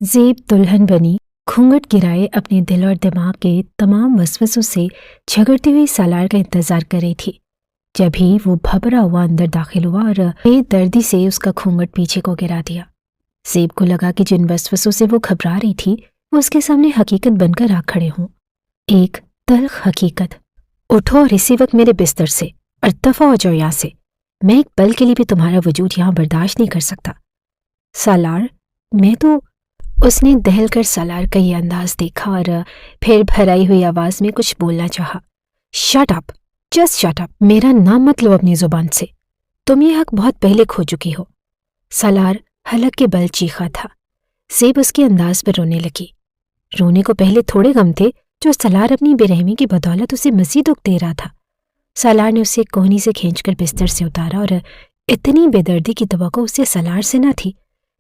ज़ेब दुल्हन बनी, घूंघट गिराए अपने दिल और दिमाग के तमाम वसवसों से झगड़ती हुई सालार का इंतजार कर रही थी। जब ही वो भभरा हुआ अंदर दाखिल हुआ और बेदर्दी से उसका घूंघट पीछे को गिरा दिया। ज़ेब को लगा कि जिन वसवसों से वो घबरा रही थी वो उसके सामने हकीकत बनकर आ खड़े हों। एक तल्ख हकीकत। उठो और इसी वक्त मेरे बिस्तर से और दफा हो जाओ यहाँ से। मैं एक पल के लिए भी तुम्हारा वजूद यहाँ बर्दाश्त नहीं कर सकता। सालार, मैं तो... उसने दहलकर सालार का ये अंदाज देखा और फिर भराई हुई आवाज में कुछ बोलना चाहा। Shut up, just shut up, मेरा नाम मत लो अपनी जुबान से। तुम ये हक बहुत पहले खो चुकी हो। सालार हलक के बल चीखा था। ज़ेब उसके अंदाज पर रोने लगी। रोने को पहले थोड़े गम थे जो सालार अपनी बेरहमी की बदौलत उसे मज़ीद दुख दे रहा था। सालार ने उसे कोहनी से खींचकर बिस्तर से उतारा और इतनी बेदर्दी की तवक्को उसे सालार से न थी,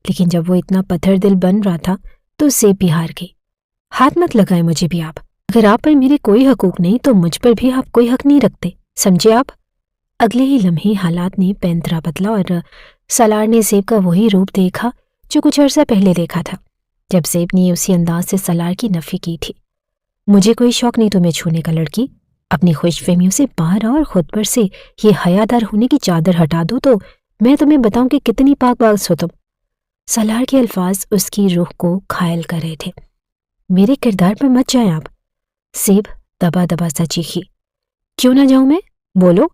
लेकिन जब वो इतना पत्थर दिल बन रहा था तो ज़ेब भी हार गई। हाथ मत लगाए मुझे भी आप। अगर आप पर मेरे कोई हकूक नहीं तो मुझ पर भी आप कोई हक नहीं रखते, समझे आप? अगले ही लम्हे हालात ने पैंतरा बदला और सालार ने ज़ेब का वही रूप देखा जो कुछ अरसा पहले देखा था, जब ज़ेब ने उसी अंदाज से सालार की नफ़ी की थी। मुझे कोई शौक नहीं तुम्हें छूने का लड़की। अपनी खुशफहमियों से बाहर आओ और खुद पर से ये हयादार होने की चादर हटा दो तो मैं तुम्हें बताऊं कि कितनी पाकबाज हो तुम। सालार के अल्फाज उसकी रूह को घायल कर रहे थे। मेरे किरदार पर मत जाएं आप। ज़ेब दबा दबा सा चीखी। क्यों ना जाऊं मैं? बोलो।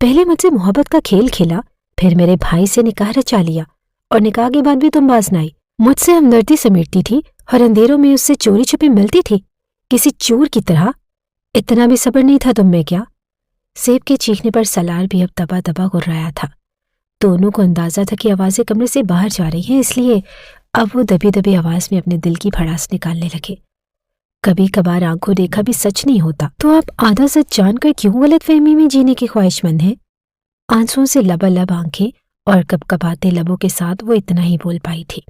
पहले मुझसे मोहब्बत का खेल खेला, फिर मेरे भाई से निकाह रचा लिया और निकाह के बाद भी तुम बाज न आई। मुझसे हमदर्दी समेटती थी और अंधेरों में उससे चोरी छुपी मिलती थी, किसी चोर की तरह। इतना भी सब्र नहीं था तुम में क्या? ज़ेब के चीखने पर सालार भी अब दबा दबा गुर्राया था। दोनों को अंदाजा था कि आवाज़ें कमरे से बाहर जा रही हैं, इसलिए अब वो दबी दबी आवाज़ में अपने दिल की भड़ास निकालने लगे। कभी कभार आंखों देखा भी सच नहीं होता, तो आप आधा सच जानकर क्यों गलतफहमी में जीने की ख्वाहिशमंद हैं? आंसुओं से लबालब आंखें और कपकपाते लबों के साथ वो इतना ही बोल पाई थी।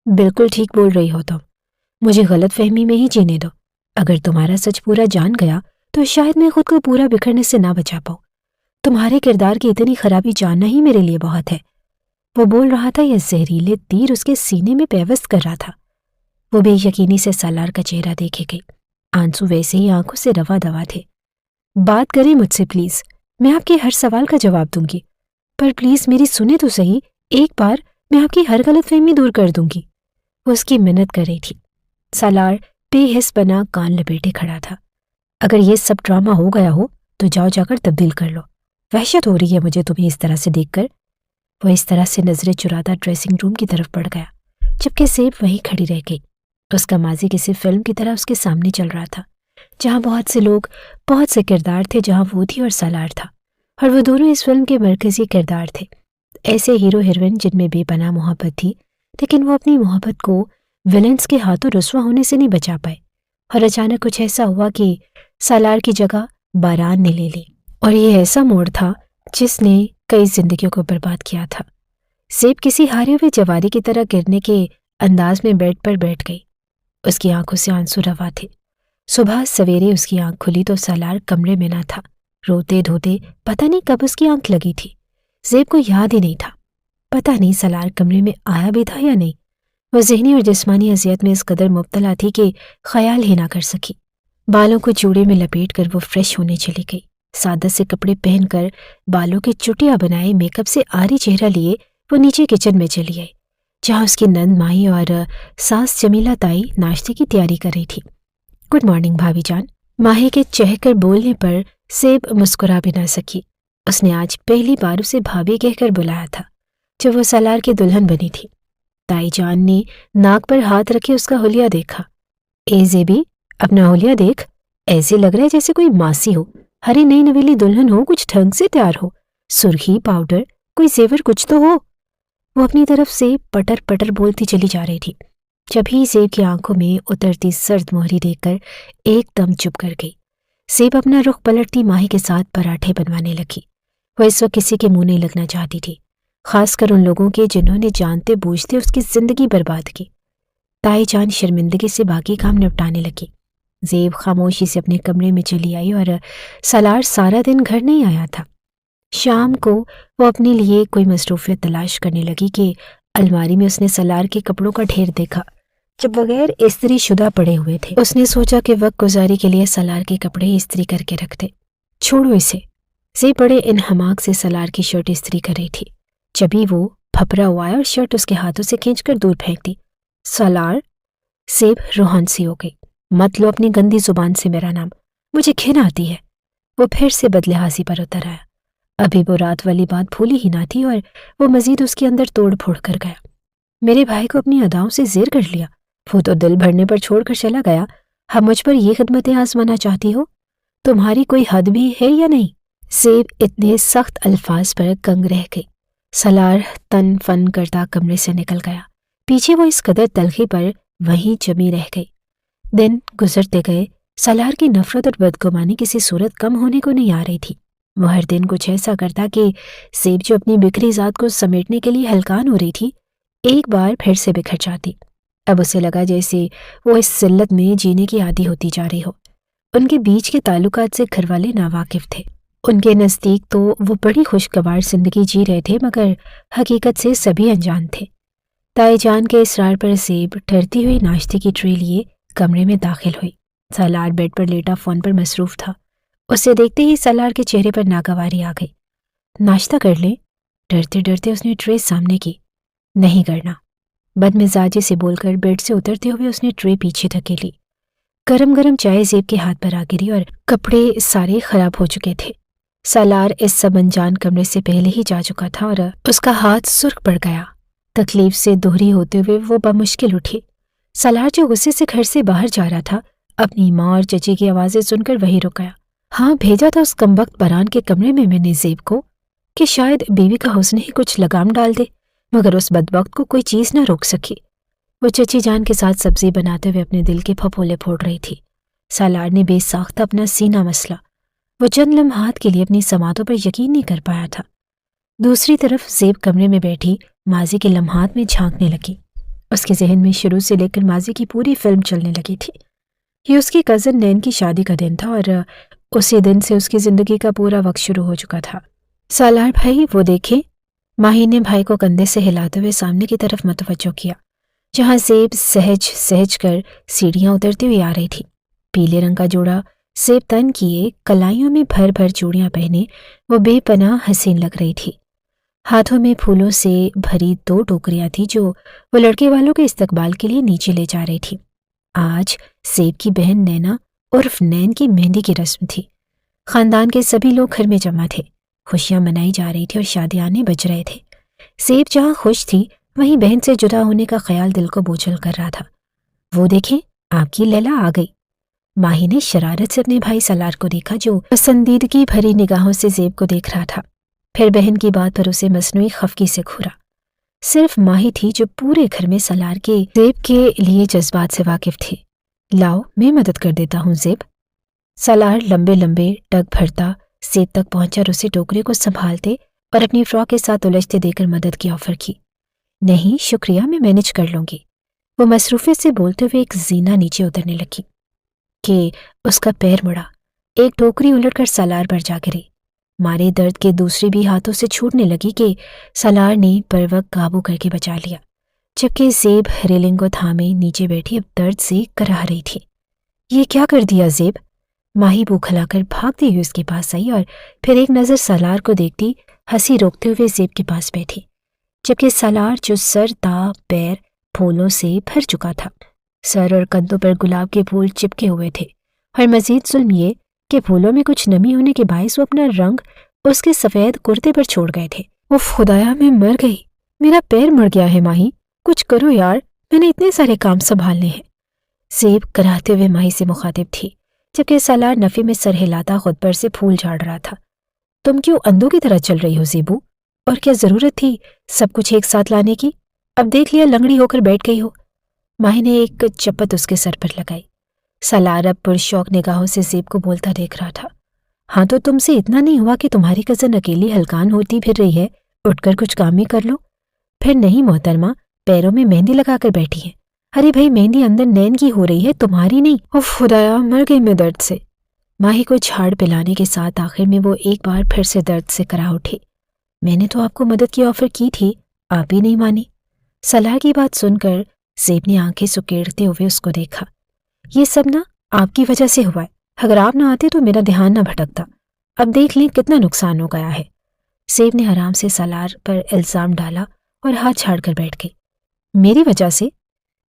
बिल्कुल ठीक बोल रही हो तुम। मुझे गलतफहमी में ही जीने दो। अगर तुम्हारा सच पूरा जान गया तो शायद मैं खुद को पूरा बिखरने से ना बचा पाऊं। तुम्हारे किरदार की इतनी खराबी जानना ही मेरे लिए बहुत है। वो बोल रहा था, यह जहरीले तीर उसके सीने में पेवस्त कर रहा था। वो बेयकीनी से सालार का चेहरा देखे गई। आंसू वैसे ही आंखों से रवा दवा थे। बात करें मुझसे प्लीज, मैं आपके हर सवाल का जवाब दूंगी, पर प्लीज मेरी सुने तो सही। एक बार मैं आपकी हर गलतफहमी दूर कर दूंगी। वो उसकी मिन्नत कर रही थी। सालार बेहिस बना कान लपेटे खड़ा था। अगर ये सब ड्रामा हो गया हो तो जाओ जाकर तब्दील कर लो। वहशत हो रही है मुझे तुम्हें इस तरह से देखकर। वो इस तरह से नजरें चुराता ड्रेसिंग रूम की तरफ बढ़ गया, जबकि ज़ेब वहीं खड़ी रह गई। उसका माजी किसी फिल्म की तरह उसके सामने चल रहा था, जहां बहुत से लोग, बहुत से किरदार थे, जहां वो थी और सालार था, और वो दोनों इस फिल्म के मरकजी किरदार थे। ऐसे हीरो हीरोइन जिनमें बेपनाह मोहब्बत थी, लेकिन वो अपनी मोहब्बत को विलेंस के हाथों रुस्वा होने से नहीं बचा पाए। और अचानक कुछ ऐसा हुआ कि सालार की जगह बारान ने ले ली, और ये ऐसा मोड़ था जिसने कई जिंदगियों को बर्बाद किया था। ज़ेब किसी हारे हुए जवारी की तरह गिरने के अंदाज में बेड पर बैठ गई। उसकी आंखों से आंसू रवा थे। सुबह सवेरे उसकी आंख खुली तो सालार कमरे में ना था। रोते धोते पता नहीं कब उसकी आंख लगी थी। ज़ेब को याद ही नहीं था। पता नहीं सालार कमरे में आया भी था या नहीं। वह ज़हनी और जिस्मानी अज़ियत में इस कदर मुब्तला थी कि ख्याल ही ना कर सकी। बालों को चूड़े में लपेट कर वो फ्रेश होने चली गई। सादा से कपड़े पहनकर, बालों की चुटिया बनाए, मेकअप से आरी चेहरा लिए वो नीचे किचन में चली आई, जहाँ उसकी नंद माही और सास जमीला ताई नाश्ते की तैयारी कर रही थी। गुड मॉर्निंग भाभी जान। माही के चहकर बोलने पर ज़ेब मुस्कुरा भी ना सकी। उसने आज पहली बार उसे भाभी कहकर बुलाया था जब वो सालार की दुल्हन बनी थी। ताई जान ने नाक पर हाथ रखे उसका हुलिया देखा। ए ज़ेबी, अपना हुलिया देख, ऐसे लग रहा है जैसे कोई मासी हो। हरे नई नवेली दुल्हन हो, कुछ ढंग से तैयार हो, सुर्खी पाउडर, कोई जेवर कुछ तो हो। वो अपनी तरफ से पटर पटर बोलती चली जा रही थी, जब ही ज़ेब की आंखों में उतरती सर्द मोहरी देखकर एकदम चुप कर गई। ज़ेब अपना रुख पलटती माही के साथ पराठे बनवाने लगी। वह इस वक्त किसी के मुंह नहीं लगना चाहती थी, खासकर उन लोगों के जिन्होंने जानते बूझते उसकी जिंदगी बर्बाद की। ताई जान शर्मिंदगी से बाकी काम निपटाने लगी। ज़ेब खामोशी से अपने कमरे में चली आई और सालार सारा दिन घर नहीं आया था। शाम को वो अपने लिए कोई मसरूफियत तलाश करने लगी कि अलमारी में उसने सालार के कपड़ों का ढेर देखा, جو بغیر استری شدہ پڑے ہوئے تھے۔ اس نے سوچا کہ وقت گزاری کے لیے سالار کے کپڑے استری کر کے رکھ دے۔ چھوڑو اسے۔ زیب بڑے انہماک سے سالار کی شرٹ استری کر رہی تھی، جبھی وہ پھپھرا ہوا آیا اور شرٹ اس کے ہاتھوں سے کھینچ کر دور پھینک دی۔ سالار! زیب روحان سی ہو گئی۔ مت لو اپنی گندی زبان سے میرا نام، مجھے گھن آتی ہے۔ وہ پھر سے بدلحاظی پر اتر آیا۔ ابھی وہ رات والی بات بھولی ہی نہ تھی اور وہ مزید اس کے اندر توڑ پھوڑ کر گیا۔ میرے بھائی کو اپنی اداؤں سے زیر کر لیا، وہ تو دل بھرنے پر چھوڑ کر چلا گیا، ہم مجھ پر یہ خدمتیں آزمانا چاہتی ہو؟ تمہاری کوئی حد بھی ہے یا نہیں؟ زیب اتنے سخت الفاظ پر کنگ رہ گئی۔ سالار تن فن کرتا کمرے سے نکل گیا۔ پیچھے وہ اس قدر تلخی پر وہیں جمی رہ گئی۔ دن گزرتے گئے، سالار کی نفرت اور بدگمانی کسی صورت کم ہونے کو نہیں آ رہی تھی۔ وہ ہر دن کچھ ایسا کرتا کہ زیب جو اپنی بکھری ذات کو سمیٹنے کے لیے ہلکان ہو رہی تھی، ایک بار پھر سے بکھر جاتی۔ اب اسے لگا جیسے وہ اس ذلت میں جینے کی عادی ہوتی جا رہی ہو۔ ان کے بیچ کے تعلقات سے گھر والے ناواقف تھے۔ ان کے نزدیک تو وہ بڑی خوشگوار زندگی جی رہے تھے، مگر حقیقت سے سبھی انجان تھے۔ تائی جان کے اصرار پر زیب ٹھہرتی ہوئی ناشتے کی ٹرے لیے کمرے میں داخل ہوئی۔ سالار بیڈ پر لیٹا فون پر مصروف تھا۔ اسے دیکھتے ہی سالار کے چہرے پر ناگواری آ گئی۔ ناشتہ کر لیں؟ ڈرتے ڈرتے اس نے ٹرے سامنے کی۔ نہیں کرنا، بد مزاجی سے بول کر بیڈ سے اترتے ہوئے اس نے ٹرے پیچھے دھکیلی۔ گرم گرم چائے زیب کے ہاتھ پر آ گری اور کپڑے سارے خراب ہو چکے تھے۔ سالار اس سب انجان کمرے سے پہلے ہی جا چکا تھا اور اس کا ہاتھ سرخ پڑ گیا۔ تکلیف سے دوہری ہوتے ہوئے وہ بمشکل اٹھی۔ سالار جو غصے سے گھر سے باہر جا رہا تھا، اپنی ماں اور چچی کی آوازیں سن کر وہیں رک گیا۔ ہاں، بھیجا تھا اس کمبخت بران کے کمرے میں نے زیب کو کہ شاید بیوی کا حسن ہی کچھ لگام ڈال دے، مگر اس بدبخت کو کوئی چیز نہ روک سکی۔ وہ چچی جان کے ساتھ سبزی بناتے ہوئے اپنے دل کے پھپھولے پھوڑ رہی تھی۔ سالار نے بے ساختہ اپنا سینہ مسلا۔ وہ چند لمحات کے لیے اپنی سماعتوں پر یقین نہیں کر پایا تھا۔ دوسری طرف زیب کمرے میں بیٹھی ماضی کے لمحات میں جھانکنے لگی۔ اس کے ذہن میں شروع سے لے کر ماضی کی پوری فلم چلنے لگی تھی۔ یہ اس کی کزن نین کی شادی کا دن تھا اور اسی دن سے اس کی زندگی کا پورا وقت شروع ہو چکا تھا۔ سالار بھائی، وہ دیکھیں۔ ماہی نے بھائی کو کندھے سے ہلاتے ہوئے سامنے کی طرف متوجہ کیا، جہاں زیب سہج سہج کر سیڑھیاں اترتی ہوئی آ رہی تھی۔ پیلے رنگ کا جوڑا زیب تن کیے، کلائیوں میں بھر بھر چوڑیاں پہنے وہ بے پناہ حسین لگ رہی تھی۔ ہاتھوں میں پھولوں سے بھری 2 ٹوکریاں تھیں جو وہ لڑکے والوں کے استقبال کے لیے نیچے لے جا رہی تھی۔ آج زیب کی بہن نینا عرف نین کی مہندی کی رسم تھی۔ خاندان کے سبھی لوگ گھر میں جمع تھے۔ خوشیاں منائی جا رہی تھی اور شادیانے بج رہے تھے۔ زیب جہاں خوش تھی، وہیں بہن سے جدا ہونے کا خیال دل کو بوجھل کر رہا تھا۔ وہ دیکھیں، آپ کی لیلا آ گئی۔ ماہی نے شرارت سے اپنے بھائی سالار کو دیکھا جو پسندیدگی بھری نگاہوں سے زیب کو دیکھ رہا تھا، پھر بہن کی بات پر اسے مصنوعی خفگی سے گھورا۔ صرف ماہی تھی جو پورے گھر میں سالار کے زیب کے لیے جذبات سے واقف تھی۔ لاؤ، میں مدد کر دیتا ہوں زیب۔ سالار لمبے لمبے ٹگ بھرتا زیب تک پہنچا اور اسے ٹوکرے کو سنبھالتے اور اپنی فراک کے ساتھ الجھتے دے کر مدد کی آفر کی۔ نہیں شکریہ، میں مینج کر لوں گی۔ وہ مصروفیت سے بولتے ہوئے ایک زینہ نیچے اترنے لگی کہ اس کا پیر مڑا۔ ایک ٹوکری الٹ کر سالار پر جا گری۔ مارے درد کے دوسری بھی ہاتھوں سے چھوٹنے لگی کہ سالار نے پر وقت قابو کر کے بچا لیا، جبکہ زیب ریلنگ کو تھامے نیچے بیٹھی اب درد سے کراہ رہی تھی۔ یہ کیا کر دیا زیب؟ ماہی بو کھلا کر بھاگتی ہوئی اس کے پاس آئی اور پھر ایک نظر سالار کو دیکھتی ہنسی روکتے ہوئے زیب کے پاس بیٹھی، جبکہ سالار جو سر تا پیر پھولوں سے بھر چکا تھا، سر اور کندھوں پر گلاب کے پھول چپکے ہوئے تھے، اور مزید ظلم یہ کہ پھولوں میں کچھ نمی ہونے کے باعث وہ اپنا رنگ اس کے سفید کرتے پر چھوڑ گئے تھے۔ اف خدایا، میں مر گئی، میرا پیر مڑ گیا ہے ماہی، کچھ کرو یار، میں نے اتنے سارے کام سنبھالنے ہیں۔ زیب کراہتے ہوئے ماہی سے مخاطب تھی، جبکہ سالار نفی میں سر ہلاتا خود پر سے پھول جھاڑ رہا تھا۔ تم کیوں اندھوں کی طرح چل رہی ہو زیبو؟ اور کیا ضرورت تھی سب کچھ ایک ساتھ لانے کی؟ اب دیکھ لیا لنگڑی ہو کر بیٹھ گئی ہو۔ ماہی نے ایک چپت اس کے سر پر لگائی۔ سالار اب پرشوق نگاہوں سے زیب کو بولتا دیکھ رہا تھا۔ ہاں تو تم سے اتنا نہیں ہوا کہ تمہاری کزن اکیلی ہلکان ہوتی پھر رہی ہے، اٹھ کر کچھ کام ہی کر لو۔ پھر نہیں محترمہ، پیروں میں مہندی لگا کر بیٹھی ہے۔ ارے بھائی، مہندی اندر نین کی ہو رہی ہے، تمہاری نہیں۔ اوف خدایا، مر گئی میں درد سے۔ ماہی کو جھاڑ پلانے کے ساتھ آخر میں وہ ایک بار پھر سے درد سے کرا اٹھی۔ میں نے تو آپ کو مدد کی آفر کی تھی، آپ ہی نہیں مانی۔ سالار کی بات سن کر ज़ेब ने आंखें सुकेड़ते हुए उसको देखा। ये सब ना आपकी वजह से हुआ है। अगर आप ना आते तो मेरा ध्यान ना भटकता। अब देख लें कितना नुकसान हो गया है। ज़ेब ने आराम से सालार पर इल्ज़ाम डाला और हाथ छाड़कर बैठ गई। मेरी वजह से?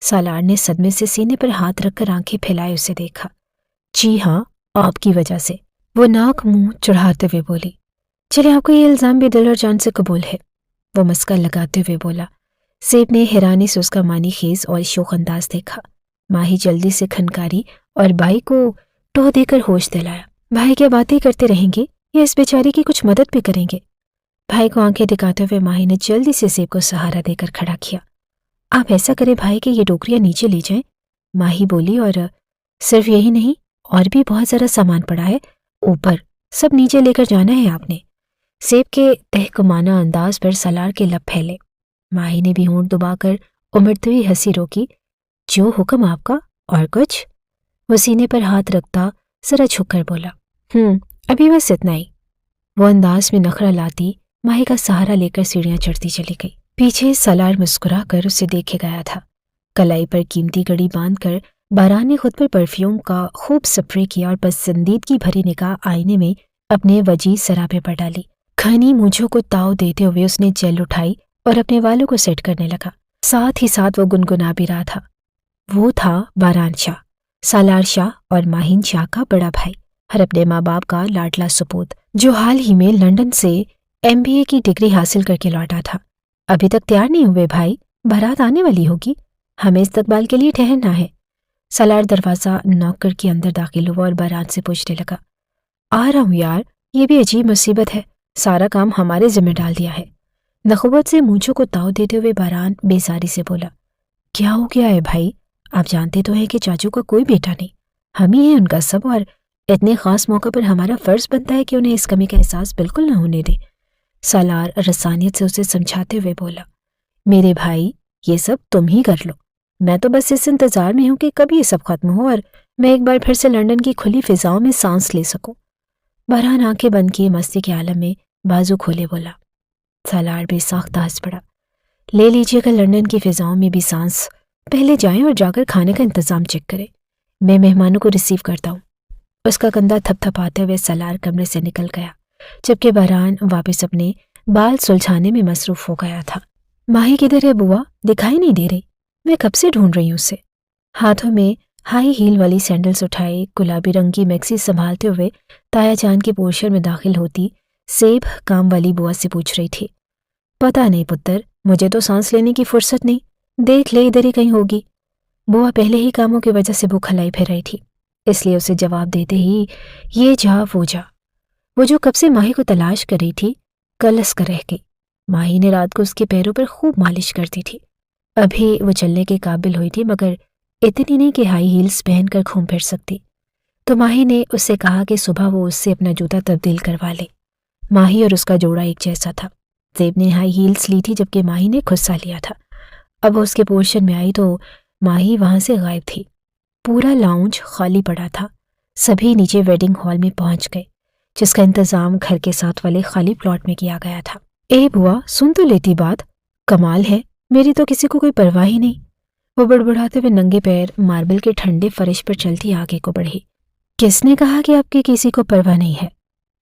सालार ने सदमे से सीने पर हाथ रखकर आंखें फैलाए उसे देखा। जी हाँ, आपकी वजह से, वो नाक मुंह चढ़ाते हुए बोली। चले, आपको ये इल्ज़ाम भी दिल और जान से कबूल है, वो मस्का लगाते हुए बोला। ज़ेब ने हैरानी से उसका मानी खेज और शोख अंदाज देखा। माही जल्दी से खनकारी और भाई को टोह देकर होश दिलाया। भाई क्या बातें करते रहेंगे या इस बेचारी की कुछ मदद भी करेंगे? भाई को आंखें दिखाते हुए माही ने जल्दी से ज़ेब को सहारा देकर खड़ा किया। आप ऐसा करें भाई कि ये टोकरियां नीचे ले जाएं, माही बोली। और सिर्फ यही नहीं, और भी बहुत सारा सामान पड़ा है ऊपर, सब नीचे लेकर जाना है आपने। ज़ेब के तहकुमाना अंदाज पर सालार के लब फैले। माही ने भी होंठ दबाकर उमड़ती हुई हंसी रोकी। जो हुक्म आपका, और कुछ? वो सीने पर हाथ रखता जरा झुककर बोला। अभी बस इतना ही। वो अंदाज में नखरा लाती माही का सहारा लेकर सीढ़ियां चढ़ती चली गई। पीछे सालार मुस्कुरा कर उसे देखे गया था। कलाई पर कीमती घड़ी बांधकर बारान ने खुद पर परफ्यूम का खूब स्प्रे किया और पसंदीदगी भरी निगाह आईने में अपने वजीज सरापे पर डाली। घनी मूंछों को ताव देते हुए उसने जेल उठाई और अपने वालों को सेट करने लगा। साथ ही साथ वो गुनगुना भी रहा था। वो था बारान शाह, सालार शाह और माहीन शाह का बड़ा भाई और अपने माँ बाप का लाडला सुपूत, जो हाल ही में लंदन से MBA की डिग्री हासिल करके लौटा था। अभी तक तैयार नहीं हुए भाई, बारात आने वाली होगी, हमें इस्तकबाल के लिए ठहरना है। सालार दरवाज़ा नॉक करके अंदर दाखिल हुआ और बारात से पूछने लगा। आ रहा हूँ यार, ये भी अजीब मुसीबत है, सारा काम हमारे जिम्मे डाल दिया है। नखुबत से मूंछों को ताव देते हुए बारान बेजारी से बोला। क्या हो गया है भाई? आप जानते तो हैं कि चाचू का कोई बेटा नहीं, हम ही हैं उनका सब, और इतने खास मौके पर हमारा फर्ज बनता है कि उन्हें इस कमी का एहसास बिल्कुल ना होने दें। सालार रसानियत से उसे समझाते हुए बोला। मेरे भाई, ये सब तुम ही कर लो, मैं तो बस इस इंतजार में हूं कि कभी ये सब खत्म हो और मैं एक बार फिर से लंदन की खुली फिजाओं में सांस ले सकूं। बहरान आंखें बंद किए मस्ती के आलम में बाजू खोले बोला। सालार बेसाख्ता हंस पड़ा। ले लीजिएगा लंदन की फिजाओं में भी सांस, पहले जाएं और जाकर खाने का इंतजाम चेक करें, मैं मेहमानों को रिसीव करता हूँ। उसका कंधा थपथपाते हुए सालार कमरे से निकल गया, जबकि बहरान वापस अपने बाल सुलझाने में मसरूफ हो गया था। माही किधर है बुआ? दिखाई नहीं दे रही, मैं कब से ढूंढ रही हूँ उसे। हाथों में हाई हील वाली सैंडल्स उठाए गुलाबी रंग की मैक्सी संभालते हुए ताया जान के पोर्शन में दाखिल होती सेब काम वाली बुआ से पूछ रही थी। पता नहीं पुत्र, मुझे तो सांस लेने की फुर्सत नहीं, देख ले इधर ही कहीं होगी। बुआ पहले ही कामों की वजह से भूखलाई फिर रही थी, इसलिए उसे जवाब देते ही ये जा वो जा। वो जो कब से माही को तलाश कर रही थी, कलस कर रह गई। माही ने रात को उसके पैरों पर खूब मालिश करती थी। अभी वो चलने के काबिल हुई थी, मगर इतनी नहीं कि हाई हील्स पहनकर घूम फिर सकती। तो माही ने उससे कहा कि सुबह वो उससे अपना जूता तब्दील करवा ले। माही और उसका जोड़ा एक जैसा था। ज़ेब ने हाई हील्स ली थी जबकि माही ने खुद सा लिया था। अब वो उसके पोर्शन में आई तो माही वहां से गायब थी। पूरा लाउंज खाली पड़ा था। सभी नीचे वेडिंग हॉल में पहुंच गए, जिसका इंतजाम घर के साथ वाले खाली प्लॉट में किया गया था। ए बुआ, सुन तो लेती बात, कमाल है, मेरी तो किसी को कोई परवाह ही नहीं। वो बड़बड़ाते हुए नंगे पैर मार्बल के ठंडे फर्श पर चलती आगे को बढ़ी। किसने कहा कि आपकी किसी को परवाह नहीं है?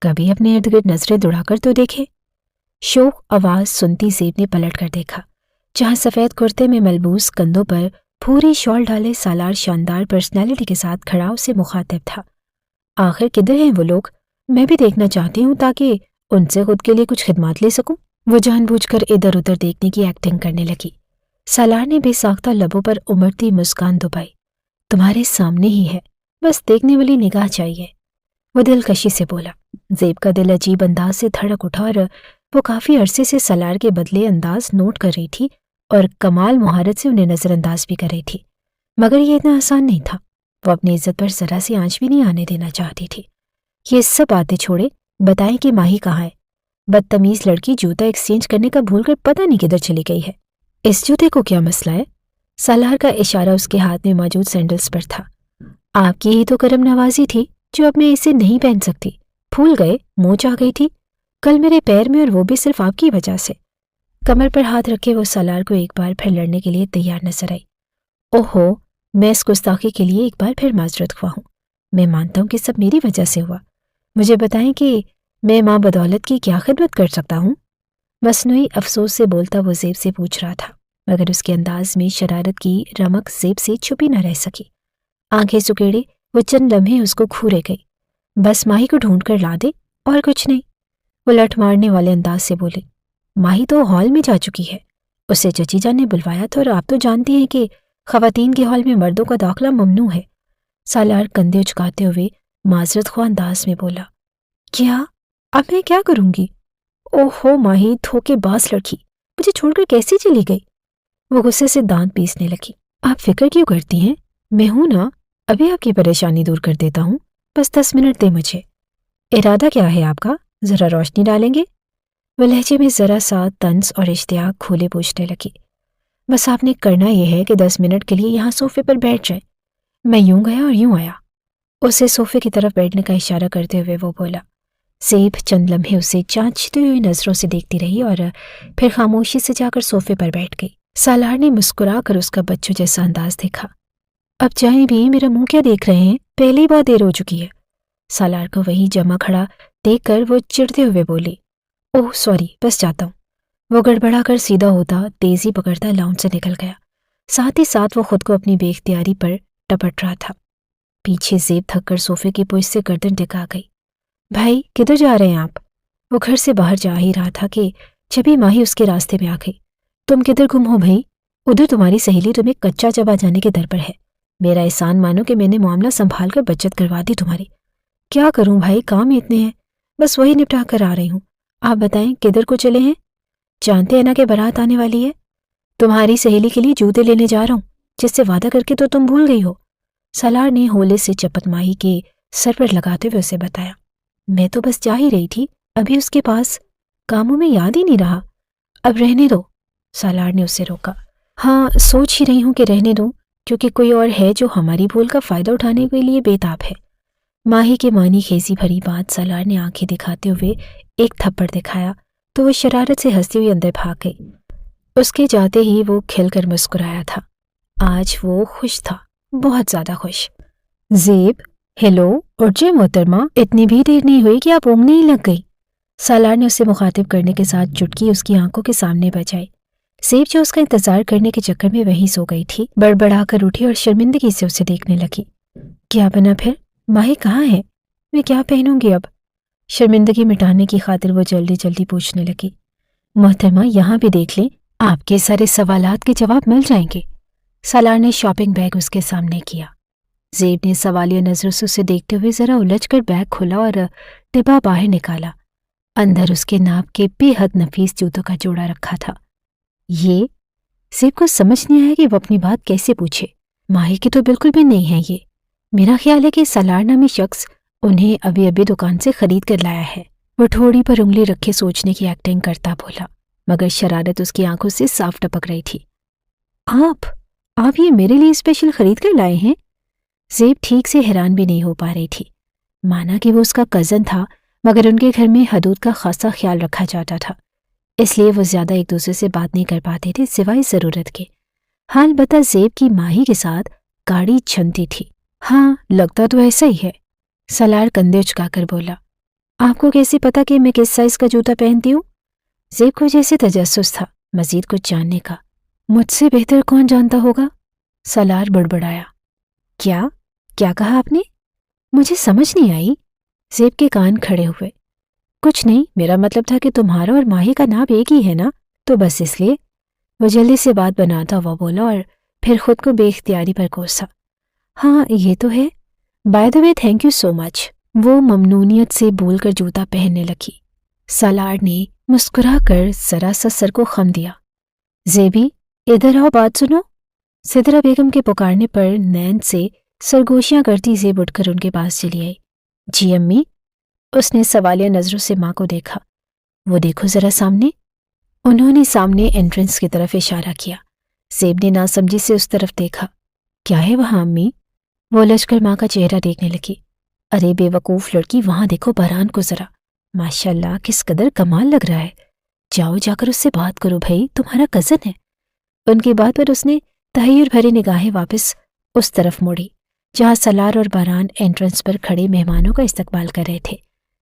कभी अपने इर्द गिर्द नजरें दौड़ाकर तो देखे। शोक आवाज सुनती ज़ेब ने पलट कर देखा, जहां सफेद कुर्ते में मलबूस कंधों पर पूरी शॉल डाले सालार शानदार पर्सनैलिटी के साथ खड़ा उसे मुखातिब था। आखिर किधर हैं वो लोग? मैं भी देखना चाहती हूँ ताकि उनसे खुद के लिए कुछ खिदमात ले सकूं। वो जानबूझकर इधर उधर देखने की एक्टिंग करने लगी। सालार ने बेसाख्ता लबों पर उमड़ती मुस्कान दबाई। तुम्हारे सामने ही है, बस देखने वाली निगाह चाहिए, वो दिलकशी से बोला। ज़ेब का दिल अजीब अंदाज से धड़क उठा और वो काफी अरसे से सालार के बदले अंदाज नोट कर रही थी और कमाल मुहारत से उन्हें नजरअंदाज भी कर रही थी। मगर ये इतना आसान नहीं था। वो अपनी इज्जत पर जरा सी आंच भी नहीं आने देना चाहती थी। ये सब बातें छोड़े, बताएं कि माही कहाँ है? बदतमीज लड़की जूता एक्सचेंज करने का भूलकर पता नहीं किधर चली गई है। इस जूते को क्या मसला है? सालार का इशारा उसके हाथ में मौजूद सैंडल्स पर था। आपकी ही तो करम नवाजी थी जो अब मैं इसे नहीं पहन सकती। भूल गए, मोच आ गई थी कल मेरे पैर में, और वो भी सिर्फ आपकी वजह से। कमर पर हाथ रखे वो सालार को एक बार फिर लड़ने के लिए तैयार नजर आई। اوہو، میں اس گستاخی کے لیے ایک بار پھر معذرت خواہ ہوں۔ میں مانتا ہوں کہ سب میری وجہ سے ہوا۔ مجھے بتائیں کہ میں ماں بدولت کی کیا خدمت کر سکتا ہوں؟ مصنوعی افسوس سے بولتا وہ زیب سے پوچھ رہا تھا، مگر اس کے انداز میں شرارت کی رمق زیب سے چھپی نہ رہ سکی۔ آنکھیں سکیڑے وہ چند لمحے اس کو گھورے گئی۔ بس ماہی کو ڈھونڈ کر لا دے، اور کچھ نہیں، وہ لٹ مارنے والے انداز سے بولے۔ ماہی تو ہال میں جا چکی ہے، اسے چچی جان نے بلوایا تھا، اور آپ تو جانتی ہیں کہ خواتین کے ہال میں مردوں کا داخلہ ممنوع ہے۔ سالار کندھے اچکاتے ہوئے معذرت خواہ انداز میں بولا۔ کیا؟ اب میں کیا کروں گی؟ اوہو ماہی، دھوکے باز لڑکی، مجھے چھوڑ کر کیسے چلی گئی؟ وہ غصے سے دانت پیسنے لگی۔ آپ فکر کیوں کرتی ہیں؟ میں ہوں نا، ابھی آپ کی پریشانی دور کر دیتا ہوں، بس 10 منٹ دے مجھے۔ ارادہ کیا ہے آپ کا؟ ذرا روشنی ڈالیں گے؟ وہ لہجے میں ذرا سا طنز اور اشتیاق کھولے پوچھنے لگی۔ بس آپ نے کرنا یہ ہے کہ 10 منٹ کے لیے یہاں صوفے پر بیٹھ جائیں۔ میں یوں گیا اور یوں آیا۔ اسے صوفے کی طرف بیٹھنے کا اشارہ کرتے ہوئے وہ بولا۔ زیب چند لمحے اسے چانچتی ہوئی نظروں سے دیکھتی رہی اور پھر خاموشی سے جا کر صوفے پر بیٹھ گئی۔ سالار نے مسکرا کر اس کا بچوں جیسا انداز دیکھا۔ اب جائیں بھی، میرا منہ کیا دیکھ رہے ہیں؟ پہلے ہی بہت دیر ہو چکی ہے۔ سالار کو وہی جمع کھڑا دیکھ کر وہ چڑھتے ہوئے بولی۔ اوہ سوری، بس جاتا ہوں۔ وہ گڑبڑا کر سیدھا ہوتا تیزی پکڑتا لاؤنج سے نکل گیا، ساتھ ہی ساتھ وہ خود کو اپنی بے اختیاری پر ٹپٹ رہا تھا۔ پیچھے زیب تھک کر صوفے کی پشت سے گردن ٹکا گئی۔ بھائی کدھر جا رہے ہیں آپ؟ وہ گھر سے باہر جا ہی رہا تھا کہ جبھی ماہی اس کے راستے میں آ گئی۔ تم کدھر گم ہو بھائی؟ ادھر تمہاری سہیلی تمہیں کچا چبا جانے کے در پر ہے۔ میرا احسان مانو کہ میں نے معاملہ سنبھال کر بچت کروا دی تمہاری۔ کیا کروں بھائی، کام اتنے ہیں، بس وہی نپٹا کر آ رہی ہوں۔ آپ بتائیں کدھر کو چلے ہیں؟ جانتے ہیں نا کہ بارات آنے والی ہے؟ تمہاری سہیلی کے لیے جوتے لینے جا رہا ہوں، جس سے وعدہ کر کے تو تم بھول گئی ہو۔ سالار نے ہولے سے چپت ماہی کے سر پر لگاتے ہوئے اسے بتایا۔ میں تو بس جا ہی رہی تھی، ابھی اس کے پاس کاموں میں یاد ہی نہیں رہا۔ اب رہنے دو، سالار نے اسے روکا۔ ہاں سوچ ہی رہی ہوں کہ رہنے دوں، کیونکہ کوئی اور ہے جو ہماری بھول کا فائدہ اٹھانے کے لیے بے تاب ہے۔ ماہی کے معنی خیزی بھری بات سالار نے آنکھیں دکھاتے ہوئے ایک تھپڑ دکھایا تو وہ شرارت سے ہنستی ہوئی اندر بھاگ گئی۔ اس کے جاتے ہی وہ کھل کر مسکرایا تھا۔ آج وہ خوش تھا، بہت زیادہ خوش۔ زیب، ہیلو، اٹھ محترمہ، اتنی بھی دیر نہیں ہوئی کہ آپ اونگنے ہی لگ گئی۔ سالار نے اسے مخاطب کرنے کے ساتھ چٹکی اس کی آنکھوں کے سامنے بجائی۔ زیب جو اس کا انتظار کرنے کے چکر میں وہیں سو گئی تھی، بڑبڑا کر اٹھی اور شرمندگی سے اسے دیکھنے لگی۔ کیا بنا پھر؟ ماہی کہاں ہے؟ میں کیا پہنوں گی اب؟ شرمندگی مٹانے کی خاطر وہ جلدی جلدی پوچھنے لگی۔ محترمہ یہاں بھی دیکھ لیں، آپ کے سارے سوالات کے جواب مل جائیں گے۔ سالار نے شاپنگ بیگ اس کے سامنے کیا۔ زیب نے سوالیہ نظروں سے اسے دیکھتے ہوئے ذرا الجھ کر بیگ کھولا اور ڈبہ باہر نکالا۔ اندر اس کے ناپ کے بے حد نفیس جوتوں کا جوڑا رکھا تھا۔ یہ زیب کو سمجھ نہیں آیا کہ وہ اپنی بات کیسے پوچھے۔ ماہی کی تو بالکل بھی نہیں ہے یہ۔ میرا خیال ہے کہ سالار نامی شخص انہیں ابھی ابھی دکان سے خرید کر لایا ہے۔ وہ ٹھوڑی پر انگلی رکھے سوچنے کی ایکٹنگ کرتا بولا، مگر شرارت اس کی آنکھوں سے صاف ٹپک رہی تھی۔ آپ یہ میرے لیے اسپیشل خرید کر لائے ہیں؟ زیب ٹھیک سے حیران بھی نہیں ہو پا رہی تھی۔ مانا کہ وہ اس کا کزن تھا، مگر ان کے گھر میں حدود کا خاصا خیال رکھا جاتا تھا، اس لیے وہ زیادہ ایک دوسرے سے بات نہیں کر پاتے تھے سوائے ضرورت کے۔ حال البتہ زیب کی ماہی کے ساتھ گاڑی چھنتی تھی۔ ہاں لگتا تو ایسا ہی ہے، سالار کندھے اچکا کر بولا۔ آپ کو کیسے پتا کہ میں کس سائز کا جوتا پہنتی ہوں؟ زیب کو جیسے تجسس تھا مزید کچھ جاننے کا۔ مجھ سے بہتر کون جانتا ہوگا؟ سالار بڑبڑایا۔ کیا کہا آپ نے؟ مجھے سمجھ نہیں آئی۔ زیب کے کان کھڑے ہوئے۔ کچھ نہیں، میرا مطلب تھا کہ تمہارا اور ماہی کا نام ایک ہی ہے نا، تو بس اس لیے۔ وہ جلدی سے بات بناتا ہوا بولا اور پھر خود کو بے اختیاری پر کوسا۔ ہاں یہ تو ہے، by the way thank you so much. وہ ممنونیت سے بول کر جوتا پہننے لگی۔ سالار نے مسکرا کر ذرا سا سر کو خم دیا۔ زیبی ادھر آؤ، بات سنو۔ سدرا بیگم کے پکارنے پر نیند سے سرگوشیاں کرتی زیب اٹھ کر ان کے پاس چلی آئی۔ جی امی؟ اس نے سوالیہ نظروں سے ماں کو دیکھا۔ وہ دیکھو ذرا سامنے۔ انہوں نے سامنے انٹرنس کی طرف اشارہ کیا۔ زیب نے ناسمجھی سے اس طرف دیکھا۔ کیا ہے وہاں امی؟ وہ الجھ کر ماں کا چہرہ دیکھنے لگی۔ ارے بے وقوف لڑکی، وہاں دیکھو باران کو ذرا، ماشاءاللہ کس قدر کمال لگ رہا ہے۔ جاؤ جا کر اس سے بات کرو بھائی، تمہارا کزن ہے۔ ان کی بات پر اس نے तहय्युर भरी निगाहें वापस उस तरफ मुड़ी जहां सलार और बारान एंट्रेंस पर खड़े मेहमानों का इस्तकबाल कर रहे थे।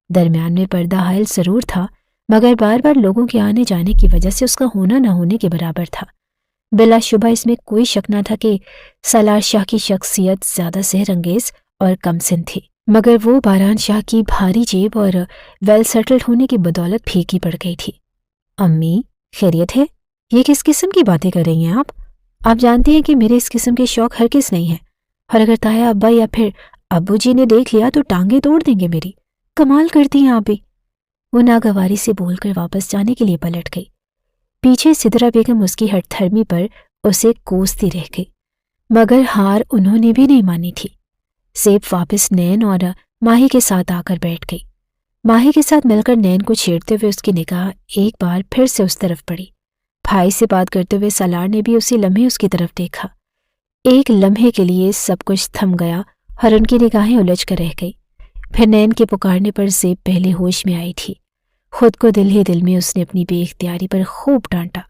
दरमियान में पर्दा हायल जरूर था, मगर बार बार लोगों के आने जाने की वजह से उसका होना न होने के बराबर था। बिलाशुबा इसमें कोई शक न था कि सलार शाह की शख्सियत ज्यादा सेहरंगेज और कमसिन थी, मगर वो बारान शाह की भारी जेब और वेल सेटल्ड होने की बदौलत फीकी पड़ गई थी। अम्मी, खैरियत है? ये किस किस्म की बातें कर रही हैं आप जानती हैं कि मेरे इस किस्म के शौक हर किस नहीं है, और अगर ताया अब्बा या फिर अब्बू जी ने देख लिया तो टांगे तोड़ देंगे मेरी। कमाल करती हैं आप भी। वो नागवारी से बोलकर वापस जाने के लिए पलट गई। पीछे सिदरा बेगम उसकी हठधर्मी पर उसे कोसती रह गई, मगर हार उन्होंने भी नहीं मानी थी। सेब वापस नैन और माही के साथ आकर बैठ गई। माही के साथ मिलकर नैन को छेड़ते हुए उसकी निगाह एक बार फिर से उस तरफ पड़ी। भाई से बात करते हुए सलार ने भी उसी लम्हे उसकी तरफ देखा। एक लम्हे के लिए सब कुछ थम गया और उनकी निगाहें उलझ कर रह गई। फिर नैन के पुकारने पर ज़ेब पहले होश में आई थी। खुद को दिल ही दिल में उसने अपनी बेइख्तियारी पर खूब डांटा।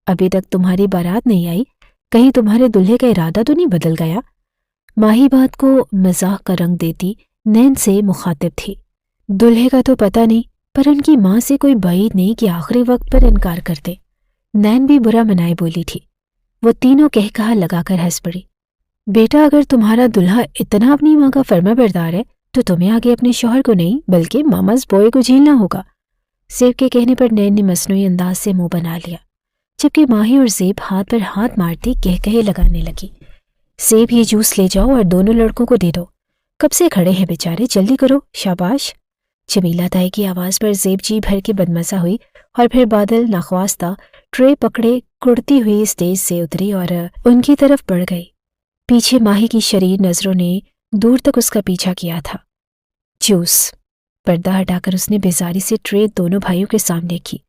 अभी तक तुम्हारी बारात नहीं आई, कहीं तुम्हारे दूल्हे का इरादा तो नहीं बदल गया? माही बात को मजाक का रंग देती नैन से मुखातिब थी। दूल्हे का तो पता नहीं, पर उनकी माँ से कोई बाइद नहीं कि आखिरी वक्त पर इनकार करते। नैन भी बुरा मनाए बोली थी। वो तीनों कह कहा लगाकर हंस पड़ी। बेटा, अगर तुम्हारा दुल्हा इतना अपनी माँ का फर्मा बरदार है तो तुम्हें आगे अपने शौहर को नहीं बल्कि मामाज बॉय को झेलना होगा। सेब के कहने पर नैन ने मसनूई अंदाज से मुंह बना लिया, जबकि माही और ज़ेब हाथ पर हाथ मारती कह कहे लगाने लगी। सेब, ये जूस ले जाओ और दोनों लड़कों को दे दो। कब से खड़े हैं बेचारे, जल्दी करो, शाबाश। जमीला ताई की आवाज़ पर ज़ेब जी भर के बदमज़ा हुई और फिर बादल नाख्वास्ता ट्रे पकड़े कुड़ती हुई स्टेज से उतरी और उनकी तरफ बढ़ गई। पीछे माही की शरीर नजरों ने दूर तक उसका पीछा किया था। जूस। पर्दा हटाकर उसने बेजारी से ट्रे दोनों भाइयों के सामने की।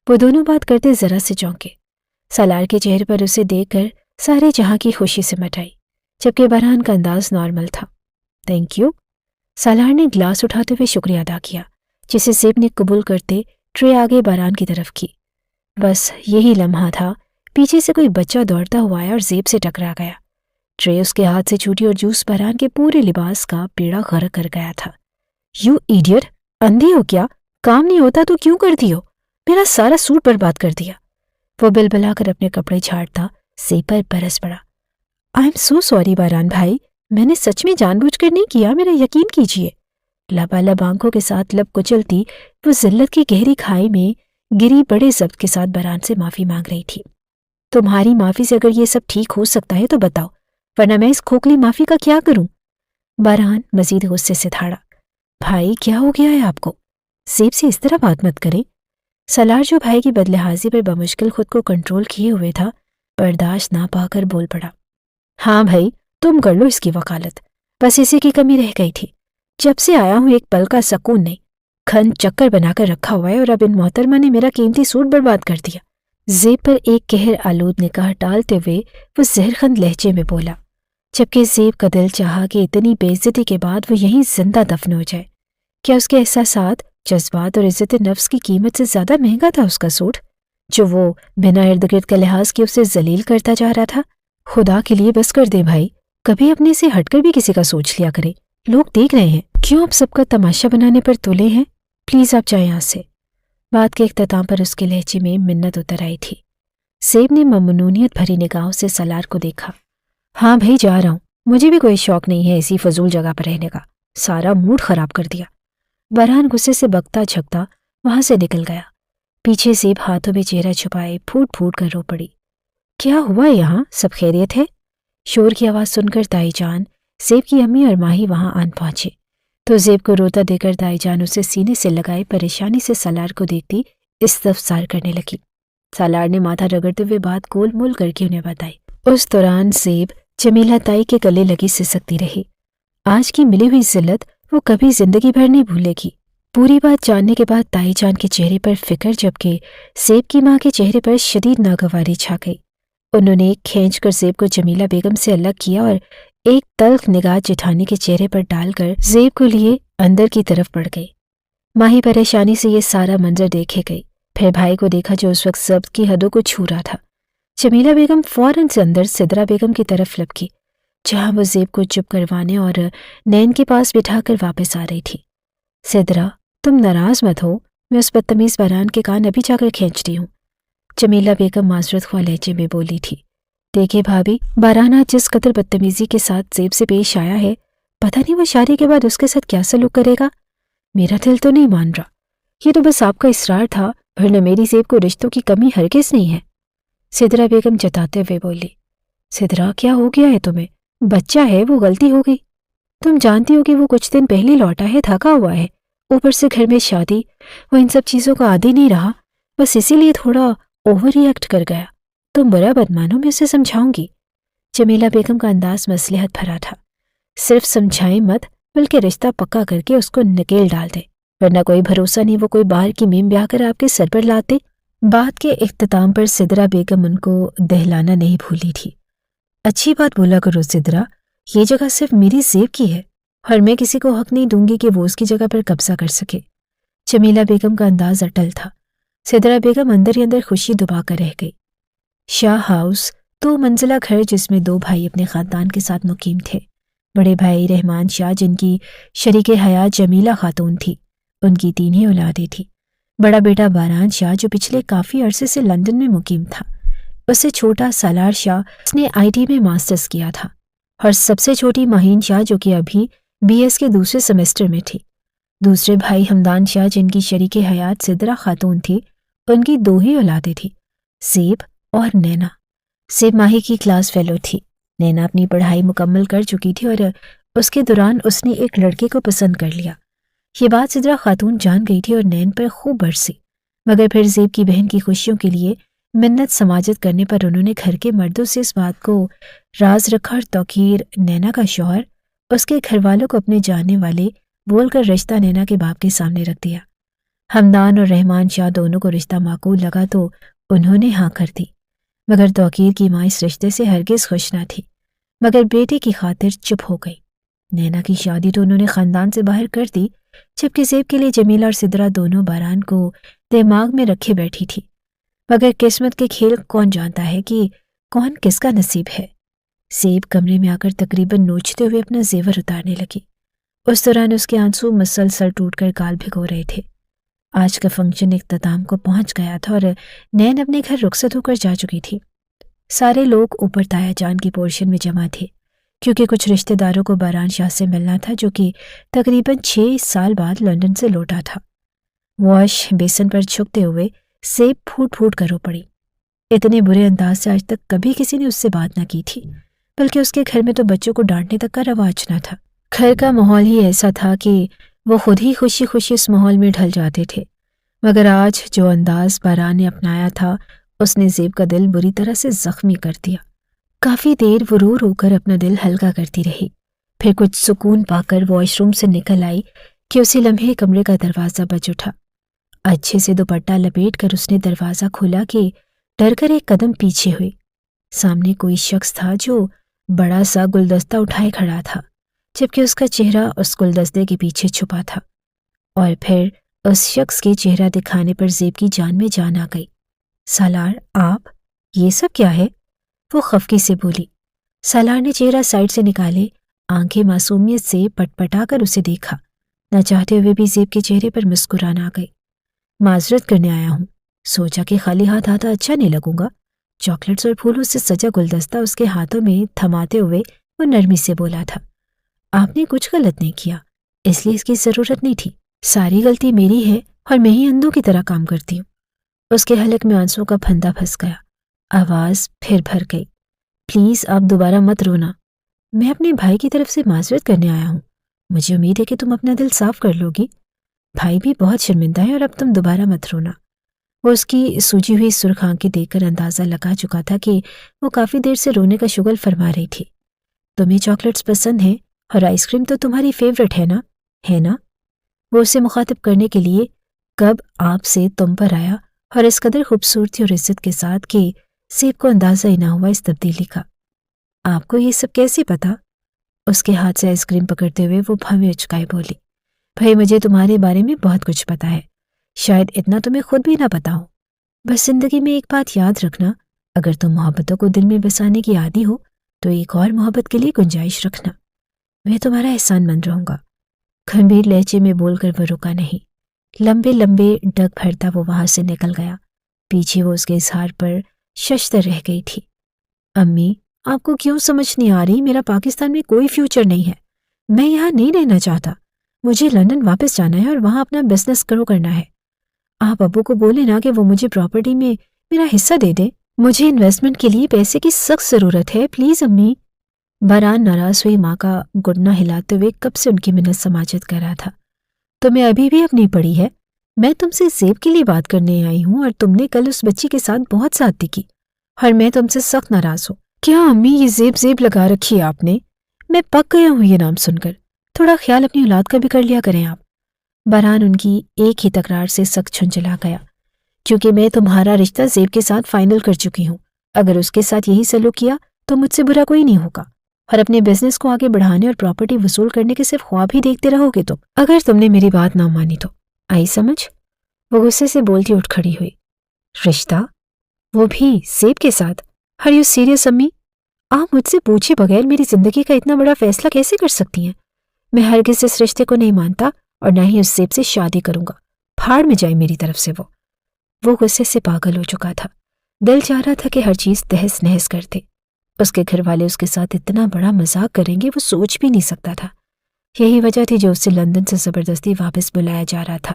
वो दोनों बात करते जरा से चौंके। सलार के चेहरे पर उसे देखकर सारे जहां की खुशी सिमट आई, जबकि बरहान का अंदाज नॉर्मल था। Thank you. सलार ने ग्लास उठाते हुए शुक्रिया अदा किया, जिसे ज़ेब ने कबूल करते ट्रे आगे बरहान की तरफ की। बस यही लम्हा था, पीछे से कोई बच्चा दौड़ता हुआ आया और ज़ेब से टकरा गया। ट्रे उसके हाथ से छूटी और जूस बरहान के पूरे लिबास का बेड़ा गर्क कर गया था। यू इडियट, अंधी हो क्या? काम नहीं होता तो क्यों करती हो? मेरा सारा सूट बर्बाद कर दिया। वो बिलबिलाकर अपने कपड़े झाड़ता ज़ेब पर बरस पड़ा। आई एम सो सॉरी बरहान भाई, मैंने सच में जानबूझकर नहीं किया, मेरा यकीन कीजिए। लबालब आंखों के साथ लब कुचलती वो जिल्लत की गहरी खाई में गिरी बड़े जब्त के साथ बरहान से माफ़ी मांग रही थी। तुम्हारी माफ़ी से अगर ये सब ठीक हो सकता है तो बताओ, वरना मैं इस खोखली माफ़ी का क्या करूं? बरहान मजीद गुस्से से धाड़ा। भाई, क्या हो गया है आपको? ज़ेब से इस तरह बात मत करें। सलार, जो भाई की बदलिहाजी पर बमुश्किल खुद को कंट्रोल किए हुए था, बर्दाश्त ना पाकर बोल पड़ा। हाँ भाई, तुम कर लो इसकी वकालत, बस इसी की कमी रह गई थी। जब से आया हूं एक पल का सकून नहीं, खन चक्कर बनाकर रखा हुआ है और अब इन मोहतरमा ने मेरा कीमती सूट बर्बाद कर दिया। ज़ेब पर एक कहर आलूद निगाह डालते हुए वो जहरखंद लहजे में बोला, जबकि ज़ेब का दिल चाहा कि इतनी बेइज्जती के बाद वो यहीं जिंदा दफन हो जाए। क्या उसके एहसासात, जज्बात और इज्जत नफ्स की कीमत से ज्यादा महंगा था उसका सूट, जो वो बिना इर्द गिर्द के लिहाज के उसे जलील करता जा रहा था? खुदा के लिए बस कर दे भाई, कभी अपने से हटकर भी किसी का सोच लिया करे। लोग देख रहे हैं, क्यों आप सबका तमाशा बनाने पर तुले हैं? प्लीज आप जाए यहाँ से। बात के इख्तिताम पर उसके लहजे में मिन्नत उतर आई थी। ज़ेब ने ममनूनियत भरी निगाहों से सलार को देखा। हाँ भाई, जा रहा हूँ, मुझे भी कोई शौक नहीं है इसी फजूल जगह पर रहने का, सारा मूड खराब कर दिया। बरहान गुस्से से बकता झकता वहां से निकल गया। पीछे ज़ेब हाथों में चेहरा छुपाए फूट फूट कर रो पड़ी। क्या हुआ यहाँ, सब खैरियत है? शोर की आवाज़ सुनकर दाईजान, ज़ेब की अम्मी और माही वहां आन पहुंचे तो ज़ेब को रोता देकर दाईजान उसे सीने से लगाए परेशानी से सलार को देखती इस्तफसार करने लगी। सलार ने माथा रगड़ते हुए बात गोल मोल करके उन्हें बताई। उस दौरान ज़ेब जमीला ताई के गले लगी सिसकती रही। आज की मिली हुई जिल्लत वो कभी जिंदगी भर नहीं भूलेगी। पूरी बात जानने के बाद ताईजान के चेहरे पर फिक्र, जबकि ज़ेब की माँ के चेहरे पर शदीद नागवारी छा गई। उन्होंने एक खींच कर ज़ेब को जमीला बेगम से अलग किया और एक तल्ख निगाह जेठानी के चेहरे पर डालकर ज़ेब को लिए अंदर की तरफ बढ़ गई। माही परेशानी से ये सारा मंजर देखे गई, फिर भाई को देखा जो उस वक्त ज़ब्त की हदों को छू रहा था। जमीला बेगम फौरन से अंदर सिदरा बेगम की तरफ लपकी, जहां वो ज़ेब को चुप करवाने और नैन के पास बिठाकर वापस आ रही थी। सिदरा, तुम नाराज मत हो, मैं उस बदतमीज बारान के कान अभी जाकर खींचती हूँ। जमीला बेगम माजरत ख्वाह लहजे में बोली थी। देखिए भाभी, बारान आज जिस कदर बदतमीजी के साथ ज़ेब से पेश आया है, पता नहीं वो शादी के बाद उसके साथ क्या सलूक करेगा। मेरा दिल तो नहीं मान रहा। ये तो बस आपका इसरार था, वरना मेरी ज़ेब को रिश्तों की कमी हरगिज़ नहीं है। सिदरा बेगम जताते हुए बोली। सिदरा, क्या हो गया है तुम्हें? बच्चा है, वो गलती हो गई। तुम जानती हो कि वो कुछ दिन पहले लौटा है, थका हुआ है, ऊपर से घर में शादी, वो इन सब चीज़ों का आदी नहीं रहा, बस इसीलिए थोड़ा ओवर रिएक्ट कर गया। तुम बुरा मत मानो, मैं उसे समझाऊंगी। जमीला बेगम का अंदाज मसलहत भरा था। सिर्फ समझाएं मत, बल्कि रिश्ता पक्का करके उसको नकेल डाल दे, वरना कोई भरोसा नहीं वो कोई बाहर की मीम ब्याह कर आपके सर पर लाते। बात के इख्तिताम पर सिदरा बेगम उनको दहलाना नहीं भूली थी। अच्छी बात बोला करो सिदरा, ये जगह सिर्फ मेरी ज़ेब की है और मैं किसी को हक नहीं दूंगी कि वो उसकी जगह पर कब्जा कर सके। जमीला बेगम का अंदाज अटल था। सिदरा बेगम अंदर ही अंदर खुशी दबा कर रह गई। शाह हाउस 2 मंजिला घर, जिसमें 2 भाई अपने खानदान के साथ मुकीम थे। बड़े भाई रहमान शाह, जिनकी शरीके हयात जमीला खातून थी, उनकी 3 ही औलादें थी। बड़ा बेटा बारान शाह, जो पिछले काफ़ी अरसे से लंदन में मुकीम था। उससे छोटा सालार शाह, उसने आईटी में मास्टर्स किया था। और सबसे छोटी माहीन शाह, जो कि अभी बीएस के दूसरे सेमेस्टर में थी। दूसरे भाई हमदान शाह, जिनकी शरीके हयात सिदरा खातून थी, उनकी 2 ही औलादें थी, ज़ेब और नैना। ज़ेब माही की क्लास फेलो थी। नैना अपनी पढ़ाई मुकम्मल कर चुकी थी और उसके दौरान उसने एक लड़के को पसंद कर लिया। ये बात सिदरा खातून जान गई थी और नैन पर खूब बरसी, मगर फिर ज़ेब की बहन की खुशियों के लिए मिन्नत समाजत करने पर उन्होंने घर के मर्दों से इस बात को राज रखा और तौकीर नैना का शौहर उसके घर वालों को अपने जानने वाले बोलकर रिश्ता नैना के बाप के सामने रख दिया। हमदान और रहमान शाह दोनों को रिश्ता माकूल लगा तो उन्होंने हाँ कर दी, मगर तौकीर की माँ इस रिश्ते से हरगिज़ खुश न थी, मगर बेटे की खातिर चुप हो गई। नैना की शादी तो उन्होंने ख़ानदान से बाहर कर दी, जबकि ज़ेब के लिए जमीला और सिदरा दोनों बारान को दिमाग में रखे बैठी थी। मगर किस्मत के खेल कौन जानता है कि कौन किसका नसीब है। ज़ेब कमरे में आकर तकरीबन नोचते हुए अपना जेवर उतारने लगी। उस दौरान उसके आंसू मुसलसल टूटकर गाल भिगो रहे थे। आज का फंक्शन इख्तिताम को पहुंच गया था और नैन अपने घर रुखसत होकर जा चुकी थी। सारे लोग ऊपर ताया जान की पोर्शन में जमा थे, क्योंकि कुछ रिश्तेदारों को बारान शाह से मिलना था, जो कि तकरीबन 6 साल बाद लंदन से लौटा था। वॉश बेसन पर झुकते हुए ज़ेब फूट फूट कर रो पड़ी। इतने बुरे अंदाज से आज तक कभी किसी ने उससे बात न की थी, बल्कि उसके घर में तो बच्चों को डांटने तक का रवाज न था। घर का माहौल ही ऐसा था कि वो खुद ही खुशी खुशी उस माहौल में ढल जाते थे। मगर आज जो अंदाज बारान ने अपनाया था, उसने ज़ेब का दिल बुरी तरह से जख्मी कर दिया। काफ़ी देर वो रो रो कर अपना दिल हल्का करती रही, फिर कुछ सुकून पाकर वॉशरूम से निकल आई कि उसी लम्हे कमरे का दरवाज़ा बज उठा। अच्छे से दुपट्टा लपेट कर उसने दरवाज़ा खोला कि डर कर एक कदम पीछे हुई। सामने कोई शख्स था जो बड़ा सा गुलदस्ता उठाए खड़ा था, जबकि उसका चेहरा उस गुलदस्ते के पीछे छुपा था। और फिर उस शख्स के चेहरा दिखाने पर ज़ेब की जान में जान आ गई। सालार, आप? ये सब क्या है? वो खफकी से बोली। सालार ने चेहरा साइड से निकाले, आंखें मासूमियत से पटपटा कर उसे देखा। न चाहते हुए भी ज़ेब के चेहरे पर मुस्कुरान आ गई। माजरत करने आया हूँ, सोचा कि खाली हाथ आता अच्छा नहीं लगूंगा। चॉकलेट्स और फूलों से सजा गुलदस्ता उसके हाथों में थमाते हुए वो नरमी से बोला था। आपने कुछ गलत नहीं किया, इसलिए इसकी ज़रूरत नहीं थी। सारी गलती मेरी है और मैं ही अंधों की तरह काम करती हूँ। उसके हलक में आंसुओं का फंदा फंस गया। आवाज़ फिर भर गई। प्लीज़ आप दोबारा मत रोना। मैं अपने भाई की तरफ से माजरत करने आया हूँ। मुझे उम्मीद है कि तुम अपना दिल साफ कर लोगी। भाई भी बहुत शर्मिंदा है और अब तुम दोबारा मत रोना। वो उसकी सूजी हुई सुर्ख आंखें देखकर अंदाज़ा लगा चुका था कि वो काफ़ी देर से रोने का शुगल फरमा रही थी। तुम्हें चॉकलेट्स पसंद हैं और आइसक्रीम तो तुम्हारी फेवरेट है ना? है ना? वो उसे मुखातिब करने के लिए कब आपसे तुम पर आया और इस कदर खूबसूरती और इज्जत के साथ कि ज़ेब को अंदाज़ा ही ना हुआ इस तब्दीली का। आपको ये सब कैसे पता? उसके हाथ से आइसक्रीम पकड़ते हुए वो भवें उचकाए बोली। भाई, मुझे तुम्हारे बारे में बहुत कुछ पता है, शायद इतना तुम्हें खुद भी ना पता हो। बस जिंदगी में एक बात याद रखना, اگر تم محبتوں کو دل میں بسانے کی عادی ہو تو ایک اور محبت کے لیے گنجائش رکھنا، میں تمہارا احسان مند رہوں گا۔ گھنبیر لہجے میں بول کر وہ رکا نہیں، لمبے لمبے ڈگ بھرتا وہ وہاں سے نکل گیا۔ پیچھے وہ اس کے اظہار پر ششدر رہ گئی تھی۔ امی، آپ کو کیوں سمجھ نہیں آ رہی؟ میرا پاکستان میں کوئی فیوچر نہیں ہے، میں یہاں نہیں رہنا چاہتا، مجھے لندن واپس جانا ہے اور وہاں اپنا بزنس گرو کرنا ہے۔ آپ ابو کو بولیں نا کہ وہ مجھے پراپرٹی میں میرا حصہ دے دیں، مجھے انویسٹمنٹ کے لیے پیسے کی سخت ضرورت ہے، پلیز امی۔ بہرحال ناراض ہوئی ماں کا گھٹنا ہلاتے ہوئے کب سے ان کی منت سماجت کر رہا تھا۔ تمہیں ابھی بھی اپنی پڑی ہے، میں تم سے زیب کے لیے بات کرنے آئی ہوں اور تم نے کل اس بچی کے ساتھ بہت زیادتی کی اور میں تم سے سخت ناراض ہوں۔ کیا امی یہ زیب لگا رکھی ہے آپ نے؟ میں پک گیا ہوں یہ نام سن کر، تھوڑا خیال اپنی اولاد کا بھی کر لیا کریں آپ۔ بہرحال ان کی ایک ہی تکرار سے سخت چھنچلا گیا، کیونکہ میں تمہارا رشتہ زیب کے ساتھ فائنل کر چکی ہوں، اگر اس کے ساتھ یہی سلوک کیا تو مجھ سے برا کوئی نہیں ہوگا، اور اپنے بزنس کو آگے بڑھانے اور پراپرٹی وصول کرنے کے صرف خواب ہی دیکھتے رہو گے تم، اگر تم نے میری بات نہ مانی تو۔ آئی سمجھ؟ وہ غصے سے بولتی اٹھ کھڑی ہوئی۔ رشتہ؟ وہ بھی زیب کے ساتھ؟ آر یو سیریس امی؟ آپ مجھ سے پوچھے بغیر میری زندگی کا اتنا بڑا فیصلہ کیسے کر سکتی ہیں؟ میں ہرگز اس رشتے کو نہیں مانتا اور نہ ہی اس زیب سے شادی کروں گا، پھاڑ میں جائے میری طرف سے وہ غصے سے پاگل ہو چکا تھا، دل چاہ رہا تھا کہ ہر چیز تہس نہس کر دے۔ اس کے گھر والے اس کے ساتھ اتنا بڑا مذاق کریں گے وہ سوچ بھی نہیں سکتا تھا۔ یہی وجہ تھی جو اسے لندن سے زبردستی واپس بلایا جا رہا تھا۔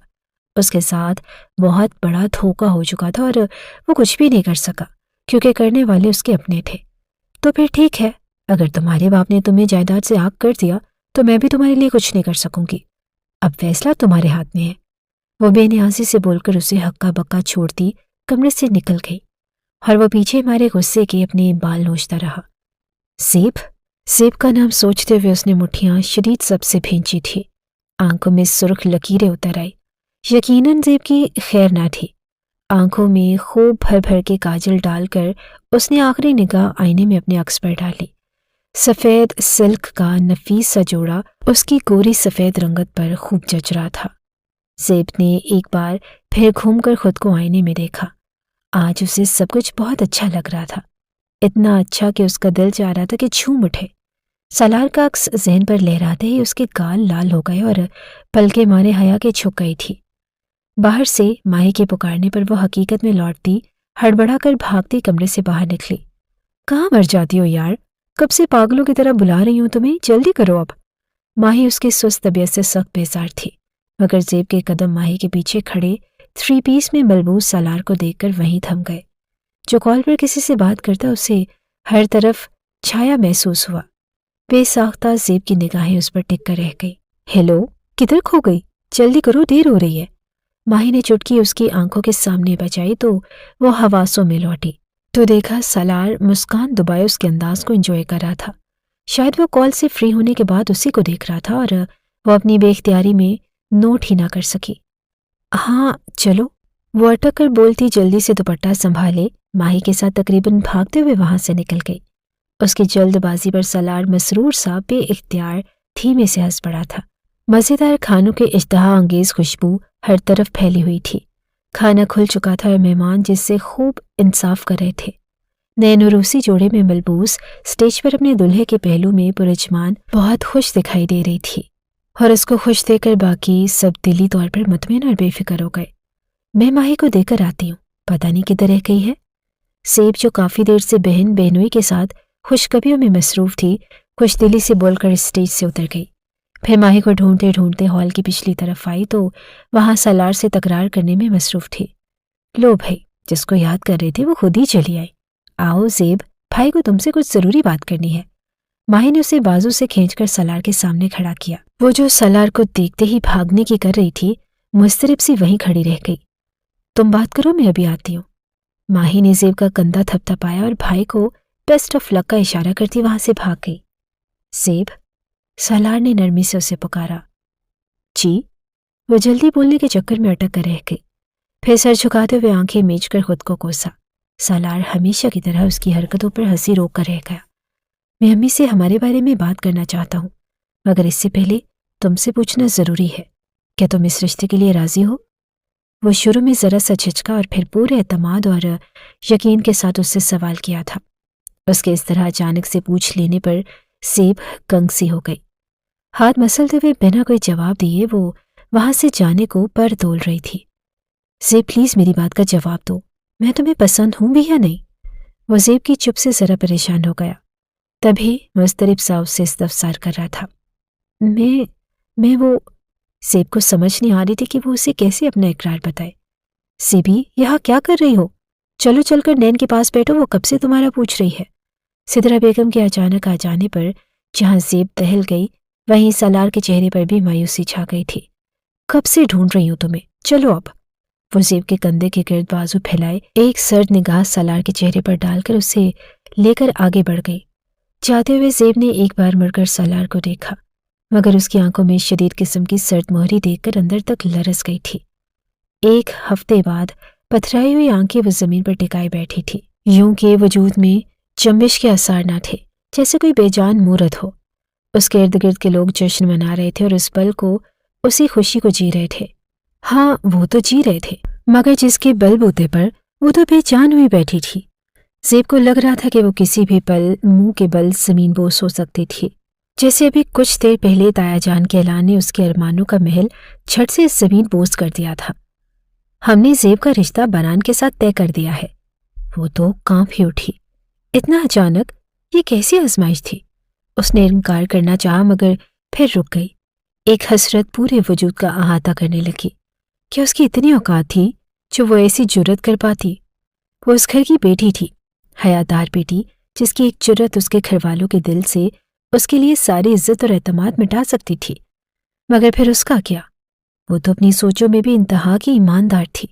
اس کے ساتھ بہت بڑا دھوکا ہو چکا تھا اور وہ کچھ بھی نہیں کر سکا، کیونکہ کرنے والے اس کے اپنے تھے۔ تو پھر ٹھیک ہے، اگر تمہارے باپ نے تمہیں جائیداد سے آگ کر دیا تو میں بھی تمہارے لیے کچھ نہیں کر سکوں گی، اب فیصلہ تمہارے ہاتھ میں ہے۔ وہ بے نیازی سے بول کر اسے ہکا بکا چھوڑتی کمرے سے نکل گئی، اور وہ پیچھے مارے غصے کے اپنے بال نوچتا رہا۔ زیب کا نام سوچتے ہوئے اس نے مٹھیاں شدید سب سے بھینچی تھی، آنکھوں میں سرخ لکیریں اتر آئی۔ یقیناً زیب کی خیر نہ تھی۔ آنکھوں میں خوب بھر بھر کے کاجل ڈال کر اس نے آخری نگاہ آئینے میں اپنے عکس پر ڈالی۔ سفید سلک کا نفیس سا جوڑا اس کی گوری سفید رنگت پر خوب جچ رہا تھا۔ زیب نے ایک بار پھر گھوم کر خود کو آئینے میں دیکھا۔ آج اسے سب کچھ بہت اچھا لگ رہا تھا، اتنا اچھا کہ اس کا دل چاہ رہا تھا کہ جھوم اٹھے۔ سالار کا عکس ذہن پر لہراتے ہی اس کے گال لال ہو گئے اور پلکیں مارے حیا کے چھک گئی تھی۔ باہر سے ماہی کے پکارنے پر وہ حقیقت میں لوٹتی ہڑبڑا کر بھاگتی کمرے سے باہر نکلی۔ کہاں مر جاتی ہو یار؟ کب سے پاگلوں کی طرح بلا رہی ہوں تمہیں، جلدی کرو اب۔ ماہی اس کی سست طبیعت سے سخت بیزار تھی، مگر زیب کے قدم ماہی کے پیچھے کھڑے 3 پیس میں ملبوس سالار کو دیکھ کر وہیں تھم گئے۔ جو کال پر کسی سے بات کرتا اسے ہر طرف چھایا محسوس ہوا۔ بے ساختہ زیب کی نگاہیں اس پر ٹک کر رہ گئی۔ ہیلو، کدھر کھو گئی؟ جلدی کرو، دیر ہو رہی ہے۔ ماہی نے چٹکی اس کی آنکھوں کے سامنے بجائی تو وہ حواسوں میں لوٹی تو دیکھا سالار مسکان دبائے اس کے انداز کو انجوائے کر رہا تھا۔ شاید وہ کال سے فری ہونے کے بعد اسی کو دیکھ رہا تھا اور وہ اپنی بے اختیاری میں نوٹ ہی نہ کر سکی۔ ہاں چلو، وہ اٹک کر بولتی جلدی سے دوپٹہ سنبھالے ماہی کے ساتھ تقریباً بھاگتے ہوئے وہاں سے نکل گئی۔ اس کی جلد بازی پر سالار مسرور سا بے اختیار دھیمے سے ہنس پڑا تھا۔ مزیدار کھانوں کے اشتہا انگیز خوشبو ہر طرف پھیلی ہوئی تھی۔ کھانا کھل چکا تھا اور مہمان جس سے خوب انصاف کر رہے تھے۔ نئے نوروسی جوڑے میں ملبوس اسٹیج پر اپنے دلہے کے پہلو میں پرجمان بہت خوش دکھائی دے رہی تھی، اور اس کو خوش دیکھ کر باقی سب دلی طور پر مطمئن اور بے فکر ہو گئے۔ میں ماہی کو دے کر آتی ہوں، پتہ نہیں کدھر رہ گئی ہے۔ زیب جو کافی دیر سے بہن بہنوئی کے ساتھ خوشخبریوں میں مصروف تھی، خوش دلی سے بول کر اسٹیج سے اتر گئی۔ پھر ماہی کو ڈھونڈتے ڈھونڈتے ہال کی پچھلی طرف آئی تو وہاں سالار سے تکرار کرنے میں مصروف تھی۔ لو بھائی، جس کو یاد کر رہے تھے وہ خود ہی چلی آئی۔ آؤ زیب، بھائی کو تم سے کچھ ضروری بات کرنی ہے۔ ماہی نے اسے بازو سے کھینچ کر سالار کے سامنے کھڑا کیا۔ وہ جو سالار کو دیکھتے ہی بھاگنے کی کر رہی تھی، مضطرب سی وہیں کھڑی رہ گئی۔ تم بات کرو، میں ابھی آتی ہوں۔ ماہی نے زیب کا کندھا تھپ تھپایا اور بھائی کو بیسٹ آف لک کا اشارہ کرتی وہاں سے بھاگ گئی۔ زیب، سالار نے نرمی سے اسے پکارا۔ جی؟ وہ جلدی بولنے کے چکر میں اٹک کر رہ گئی، پھر سر جھکاتے ہوئے آنکھیں میچ کر خود کو کوسا۔ سالار ہمیشہ کی طرح اس کی حرکتوں پر ہنسی روک کر رہ گیا۔ میں امی سے ہمارے بارے میں بات کرنا چاہتا ہوں، مگر اس سے پہلے تم سے پوچھنا ضروری ہے، کیا تم اس رشتے کے لیے راضی ہو؟ وہ شروع میں ذرا سا جھجکا اور پھر پورے اعتماد اور یقین کے ساتھ اس سے سوال کیا تھا۔ اس کے اس طرح اچانک سے پوچھ لینے پر زیب گنگ سی ہو گئی۔ ہاتھ مسلتے ہوئے بنا کوئی جواب دیے وہ وہاں سے جانے کو پر تول رہی تھی۔ زیب پلیز میری بات کا جواب دو، میں تمہیں پسند ہوں بھی یا نہیں؟ وہ زیب کی چپ سے ذرا پریشان ہو گیا، تبھی مضطرب سا اس سے استفسار کر رہا تھا۔ میں وہ زیب کو سمجھ نہیں آ رہی تھی کہ وہ اسے کیسے اپنا اقرار بتائے۔ زیبی یہاں کیا کر رہی ہو؟ چلو چل کر نین کے پاس بیٹھو، وہ کب سے تمہارا پوچھ رہی ہے۔ سدرا بیگم کے اچانک آ جانے پر جہاں زیب دہل گئی وہیں سالار کے چہرے پر بھی مایوسی چھا گئی تھی۔ کب سے ڈھونڈ رہی ہوں تمہیں، چلو اب۔ وہ زیب کے کندھے کے گرد بازو پھیلائے ایک سرد نگاہ سالار کے چہرے پر ڈال کر اسے لے کر آگے بڑھ گئی۔ جاتے ہوئے زیب نے ایک بار مڑ کر سالار کو دیکھا، مگر اس کی آنکھوں میں شدید قسم کی سرد مہری دیکھ کر اندر تک لرز گئی تھی۔ ایک ہفتے بعد پتھرائی ہوئی آنکھیں وہ زمین پر ٹکائے بیٹھی تھی، یوں کہ وجود میں جنبش کے آثار نہ تھے، جیسے کوئی بے جان مورد ہو۔ اس کے ارد گرد کے لوگ جشن منا رہے تھے اور اس پل کو، اسی خوشی کو جی رہے تھے۔ ہاں وہ تو جی رہے تھے، مگر جس کے بل بوتے پر وہ تو بے جان ہوئی بیٹھی تھی۔ زیب کو لگ رہا تھا کہ وہ کسی بھی پل منہ کے بل زمین بوس ہو سکتی تھی، جیسے ابھی کچھ دیر پہلے تایا جان کے اعلان نے اس کے ارمانوں کا محل چھٹ سے زمین بوس کر دیا تھا۔ ہم نے زیب کا رشتہ باران کے ساتھ طے کر دیا ہے۔ وہ تو کانپ ہی اٹھی۔ اتنا اچانک، یہ کیسی آزمائش تھی؟ اس نے انکار کرنا چاہا مگر پھر رک گئی۔ ایک حسرت پورے وجود کا احاطہ کرنے لگی۔ کیا اس کی اتنی اوقات تھی جو وہ ایسی جرت کر پاتی؟ وہ اس گھر کی بیٹی تھی، حیادار بیٹی، جس کی ایک جرت اس کے گھر والوں کے دل سے اس کے لیے ساری عزت اور اعتماد مٹا سکتی تھی۔ مگر پھر اس کا کیا؟ وہ تو اپنی سوچوں میں بھی انتہا کی ایماندار تھی،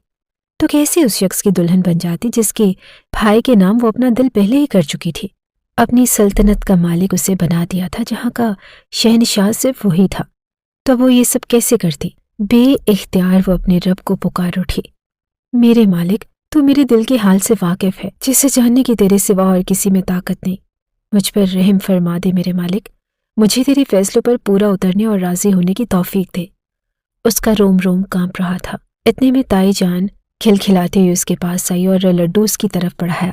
تو کیسے اس شخص کی دلہن بن جاتی جس کے بھائی کے نام وہ اپنا دل پہلے ہی کر چکی تھی؟ اپنی سلطنت کا مالک اسے بنا دیا تھا، جہاں کا شہنشاہ صرف وہی تھا، تو وہ یہ سب کیسے کرتی؟ بے اختیار وہ اپنے رب کو پکار اٹھی۔ میرے مالک، تو میرے دل کے حال سے واقف ہے، جسے جاننے کی تیرے سوا اور کسی میں طاقت نہیں۔ مجھ پر رحم فرما دے میرے مالک، مجھے تیرے فیصلوں پر پورا اترنے اور راضی ہونے کی توفیق دے۔ اس کا روم روم کانپ رہا تھا۔ اتنے میں تائی جان کھلکھلاتے ہوئے اس کے پاس آئی اور لڈو اس کی طرف بڑھایا۔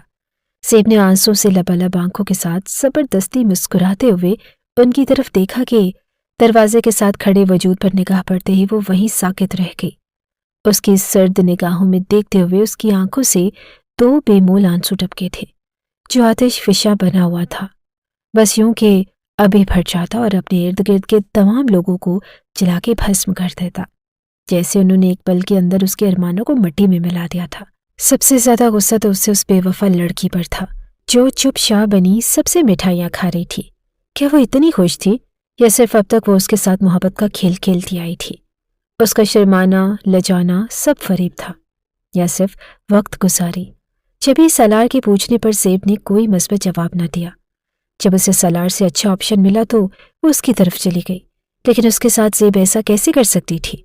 زیب نے آنسوں سے لبالب آنکھوں کے ساتھ زبردستی مسکراتے ہوئے ان کی طرف دیکھا کہ دروازے کے ساتھ کھڑے وجود پر نگاہ پڑتے ہی وہ وہیں ساکت رہ گئی۔ اس کی سرد نگاہوں میں دیکھتے ہوئے اس کی آنکھوں سے دو بے مول آنسو ٹپکے تھے، جو آتش فشاں بنا ہوا تھا، بس یوں کہ ابھی بھر جاتا اور اپنے ارد گرد کے تمام لوگوں کو جلا کے بھسم کر دیتا، جیسے انہوں نے ایک پل کے اندر اس کے ارمانوں کو مٹی میں ملا دیا تھا۔ سب سے زیادہ غصہ تو اسے اس بے وفا لڑکی پر تھا، جو چپ شاہ بنی سب سے مٹھائیاں کھا رہی تھی۔ کیا وہ اتنی خوش تھی یا صرف اب تک وہ اس کے ساتھ محبت کا کھیل کھیلتی آئی تھی؟ اس کا شرمانا، لجانا سب فریب تھا، یا صرف وقت گزاری؟ جبھی سالار کے پوچھنے پر زیب نے کوئی مثبت جواب نہ دیا۔ جب اسے سالار سے اچھا آپشن ملا تو وہ اس کی طرف چلی گئی، لیکن اس کے ساتھ زیب ایسا کیسے کر سکتی تھی؟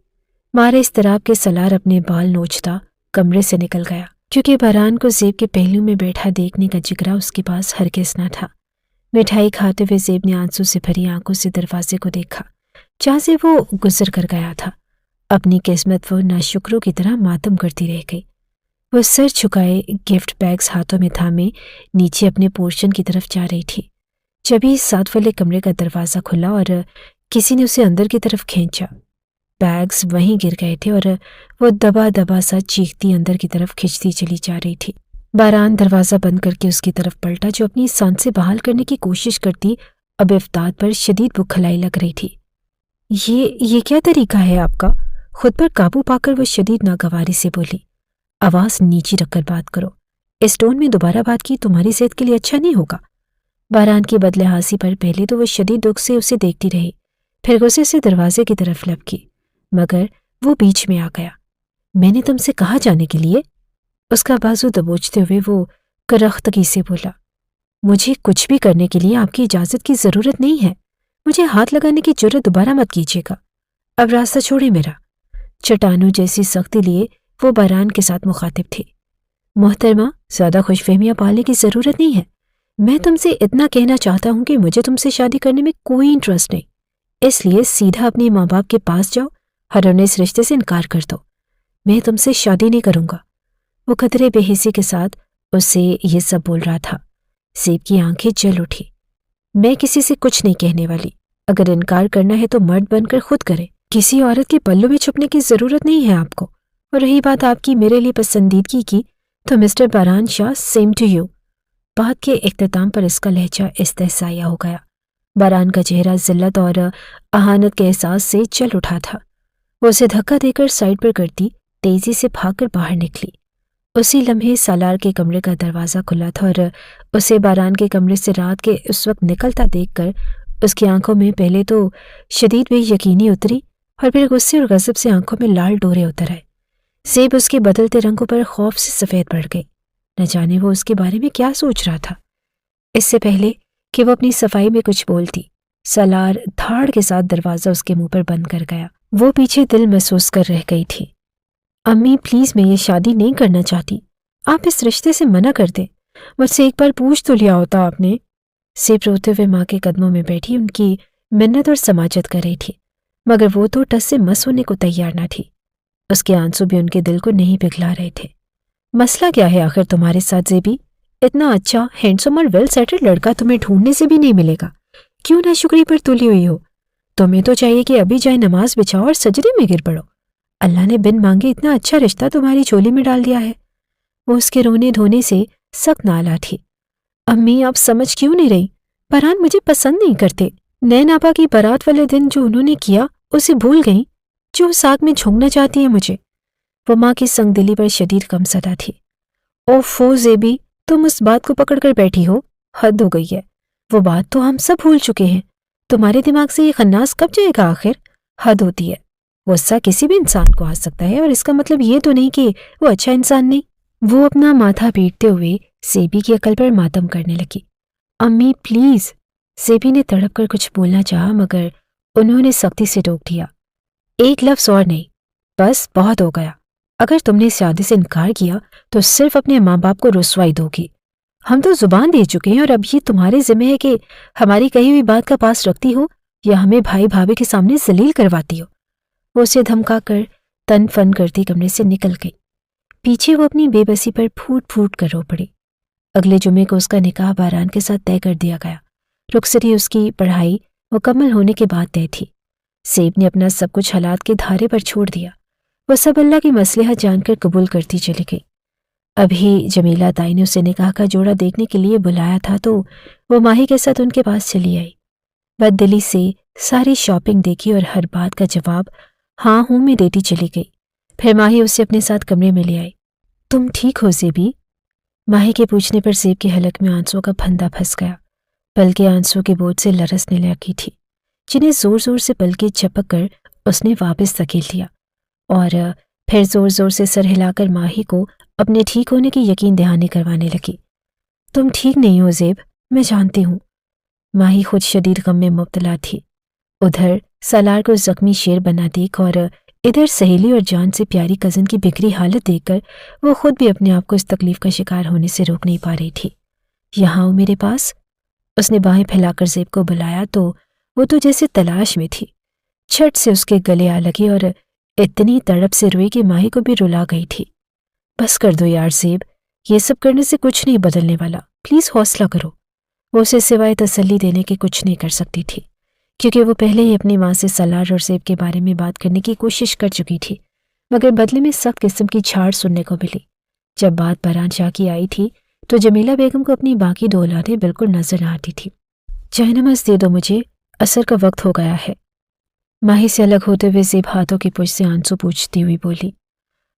مارے اضطراب کے سالار اپنے بال نوچتا کمرے سے نکل گیا، کیونکہ باران کو زیب کے پہلو میں بیٹھا دیکھنے کا جگرا اس کے پاس ہرگز نہ تھا۔ مٹھائی کھاتے ہوئے زیب نے آنسو سے بھری آنکھوں سے دروازے کو دیکھا، جہاں سے وہ گزر کر گیا تھا۔ اپنی قسمت وہ ناشکروں کی طرح ماتم کرتی رہ گئی۔ وہ سر جھکائے گفٹ بیگز ہاتھوں میں تھامے نیچے اپنے پورشن کی طرف جا رہی تھی، جبھی ساتھ والے کمرے کا دروازہ کھلا اور کسی نے اسے اندر کی طرف کھینچا۔ بیگز وہیں گر گئے تھے اور وہ دبا دبا سا چیختی اندر کی طرف کھنچتی چلی جا رہی تھی۔ باران دروازہ بند کر کے اس کی طرف پلٹا، جو اپنی سانسیں بحال کرنے کی کوشش کرتی اب افتاد پر شدید بکھلائی لگ رہی تھی۔ یہ کیا طریقہ ہے آپ کا؟ خود پر قابو پا کر وہ شدید ناگواری سے بولی۔ آواز نیچی رکھ کر بات کرو، اس ٹون میں دوبارہ بات کی تمہاری صحت کے لیے اچھا نہیں ہوگا۔ باران کی بدلحاظی پر پہلے تو وہ شدید دکھ سے اسے دیکھتی رہی، پھر غصے سے دروازے کی طرف لپکی، مگر وہ بیچ میں آ گیا۔ میں نے تم سے کہا جانے کے لیے؟ اس کا بازو دبوچتے ہوئے وہ کرختگی سے بولا، مجھے کچھ بھی کرنے کے لیے آپ کی اجازت کی ضرورت نہیں ہے۔ مجھے ہاتھ لگانے کی جرت دوبارہ مت کیجیے گا۔ اب راستہ چھوڑے میرا۔ چٹانوں جیسی سختی لیے وہ باران کے ساتھ مخاطب تھی۔ محترمہ، زیادہ خوش فہمیاں پالنے کی ضرورت نہیں ہے۔ میں تم سے اتنا کہنا چاہتا ہوں کہ مجھے تم سے شادی کرنے میں کوئی انٹرسٹ نہیں، اس لیے سیدھا اپنے ماں باپ کے پاس جاؤ اور انہیں اس رشتے سے انکار کر دو۔ मैं तुमसे शादी नहीं करूंगा। वो कतरे बेहिसी के साथ उससे ये सब बोल रहा था। सेब की आंखें जल उठी। मैं किसी से कुछ नहीं कहने वाली। अगर इनकार करना है तो मर्द बनकर खुद करे। किसी औरत के पल्लू में छुपने की जरूरत नहीं है आपको। और रही बात आपकी मेरे लिए पसंदीदगी की, तो mister Baran Shah, same to you. बात के इख्तिताम पर इसका लहजा इस्तेहसाया हो गया। बारान का चेहरा जिल्लत और अहानत के एहसास से जल उठा था। वो उसे धक्का देकर साइड पर करती तेजी से भागकर बाहर निकली। उसी लम्हे सालार के कमरे का दरवाज़ा खुला था और उसे बारान के कमरे से रात के उस वक्त निकलता देखकर उसकी आंखों में पहले तो शदीद बेयकीनी उतरी और फिर गुस्से और गज़ब से आंखों में लाल डोरे उतर आए। सेब उसके बदलते रंगों पर खौफ से सफ़ेद पड़ गई। न जाने वो उसके बारे में क्या सोच रहा था। इससे पहले कि वो अपनी सफाई में कुछ बोलती, सालार धाड़ के साथ दरवाज़ा उसके मुंह पर बंद कर गया। वो पीछे दिल महसूस कर रह गई थी। अम्मी प्लीज़, मैं ये शादी नहीं करना चाहती। आप इस रिश्ते से मना कर दें। मुझसे एक बार पूछ तो लिया होता आपने। सेब रोते हुए माँ के कदमों में बैठी उनकी मिन्नत और समाजत कर रही थी, मगर वो तो टस से मस होने को तैयार न थी। उसके आंसू भी उनके दिल को नहीं पिघला रहे थे। मसला क्या है आखिर तुम्हारे साथ ज़ेबी? इतना अच्छा हैंडसम और वेल सेटल्ड लड़का तुम्हें ढूंढने से भी नहीं मिलेगा। क्यों नाशुक्री पर तुली हुई हो? तुम्हें तो चाहिए कि अभी जाए नमाज बिछाओ और सजदे में गिर पड़ो। अल्लाह ने बिन मांगे इतना अच्छा रिश्ता तुम्हारी झोली में डाल दिया है। वो उसके रोने धोने से सख्त नाला थी। अम्मी, आप समझ क्यों नहीं रही? फरहान मुझे पसंद नहीं करते। नैन आपा की बारात वाले दिन जो उन्होंने किया उसे भूल गई, जो उस आग में झोंकना चाहती है मुझे। वो माँ की संगदिली पर शदीद कमसदा थी। ओफो ज़ेबी, तुम उस बात को पकड़ कर बैठी हो। हद हो गई है। वो बात तो हम सब भूल चुके हैं। तुम्हारे दिमाग से ये खन्नास कब जाएगा आखिर? हद होती है। गुस्सा किसी भी इंसान को आ सकता है और इसका मतलब ये तो नहीं कि वो अच्छा इंसान नहीं। वो अपना माथा पीटते हुए सेबी की अकल पर मातम करने लगी। अम्मी प्लीज, सेबी ने तड़प कर कुछ बोलना चाहा, मगर उन्होंने सख्ती से रोक दिया। एक लफ्ज़ और नहीं, बस बहुत हो गया। अगर तुमने इस शादी से इनकार किया तो सिर्फ अपने माँ बाप को रुसवाई दोगी। हम तो जुबान दे चुके हैं और अब ये तुम्हारे जिम्मे है कि हमारी कही हुई बात का पास रखती हो या हमें भाई भाभी के सामने जलील करवाती हो। वो उसे धमका कर तन फन करती कमरे से निकल गई। पीछे वो अपनी बेबसी पर फूट फूट कर रो पड़ी। अगले जुमे को उसका निकाह बारान के साथ तय कर दिया गया। रुखसती उसकी पढ़ाई मुकम्मल होने के बाद तय थी। सेब ने अपना सब कुछ हालात के धारे पर छोड़ दिया। वह सब अल्लाह की मसलहत जानकर कबूल करती चली गई। अभी जमीला ताई ने उसे निकाह का जोड़ा देखने के लिए बुलाया था तो वो माही के साथ उनके पास चली आई। बददिली से सारी शॉपिंग देखी और हर बात का जवाब हाँ हूँ में देती चली गई। फिर माही उसे अपने साथ कमरे में ले आई। तुम ठीक हो ज़ेबी? माही के पूछने पर सेब के हलक में आंसुओं का फंदा फंस गया। पलकें आंसुओं के बोझ से लरसने लगी थी, जिन्हें जोर जोर से पलकें झपक कर उसने वापस धकेल दिया और फिर जोर जोर से सर हिलाकर माही को अपने ठीक होने की यकीन दहानी करवाने लगी। तुम ठीक नहीं हो ज़ेब, मैं जानती हूँ। माही खुद शदीद गम में मुब्तला थी। उधर सालार को जख्मी शेर बना देख और इधर सहेली और जान से प्यारी कज़न की बिगड़ी हालत देखकर वो खुद भी अपने आप को इस तकलीफ का शिकार होने से रोक नहीं पा रही थी। यहाँ आओ मेरे पास। उसने बाहें फैलाकर ज़ेब को बुलाया तो वो तो जैसे तलाश में थी। झट से उसके गले आ लगी और इतनी तड़प से रोई कि माही को भी रुला गई थी। बस कर दो यार ज़ेब, ये सब करने से कुछ नहीं बदलने वाला। प्लीज़ हौसला करो। वो उसे सिवाय तसल्ली देने के कुछ नहीं कर सकती थी, क्योंकि वो पहले ही अपनी माँ से सालार और ज़ेब के बारे में बात करने की कोशिश कर चुकी थी, मगर बदले में सख्त किस्म की छाड़ सुनने को मिली। जब बात बारान शाह की आई थी तो जमीला बेगम को अपनी बाकी दो औलादें बिल्कुल नजर न आती थी। जहनमाज़ दे दो मुझे, असर का वक्त हो गया है। माही से अलग होते हुए ज़ेब हाथों की पुछ से आंसू पूछती हुई बोली।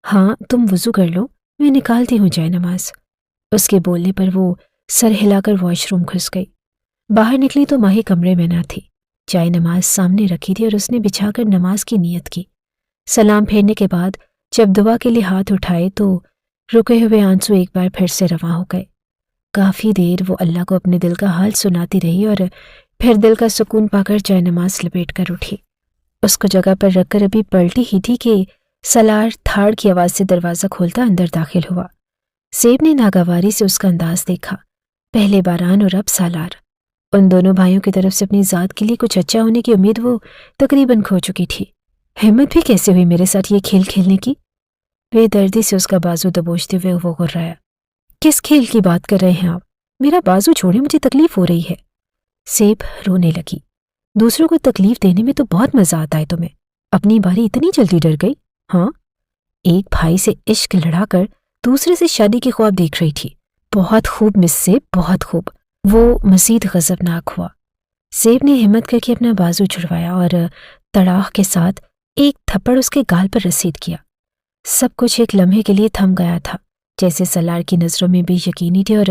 हाँ, तुम वज़ू कर लो, मैं निकालती हूँ जयनमाज़। उसके बोलने पर वो सर हिलाकर वॉशरूम घुस गई। बाहर निकली तो माही कमरे में न थी। चाय नमाज सामने रखी थी और उसने बिछाकर नमाज की नीयत की। सलाम फेरने के बाद जब दुआ के लिए हाथ उठाए तो रुके हुए आंसू एक बार फिर से रवां हो गए। काफ़ी देर वो अल्लाह को अपने दिल का हाल सुनाती रही और फिर दिल का सुकून पाकर चाय नमाज लपेट कर उठी। उसको जगह पर रखकर अभी पलटी ही थी कि सालार थाड़ की आवाज़ से दरवाज़ा खोलता अंदर दाखिल हुआ। सेब ने नागवारी से उसका अंदाज देखा। पहले बारान और अब सालार। उन दोनों भाइयों की तरफ से अपनी ज़ात के लिए कुछ अच्छा होने की उम्मीद वो तकरीबन खो चुकी थी। हिम्मत भी कैसे हुई मेरे साथ ये खेल खेलने की? بے دردی سے اس کا بازو دبوچتے ہوئے وہ گھرایا۔ کس کھیل کی بات کر رہے ہیں آپ؟ میرا بازو چھوڑیں، مجھے تکلیف ہو رہی ہے۔ سیب رونے لگی۔ دوسروں کو تکلیف دینے میں تو بہت مزہ آتا ہے تمہیں، اپنی باری اتنی جلدی ڈر گئی؟ ہاں، ایک بھائی سے عشق لڑا کر دوسرے سے شادی کے خواب دیکھ رہی تھی۔ بہت خوب مس سیب، بہت خوب۔ وہ مزید غضبناک ہوا۔ سیب نے ہمت کر کے اپنا بازو چھڑوایا اور تڑاق کے ساتھ ایک تھپڑ اس کے گال پر رسید کیا۔ سب کچھ ایک لمحے کے لیے تھم گیا تھا، جیسے سالار کی نظروں میں بے یقینی تھی اور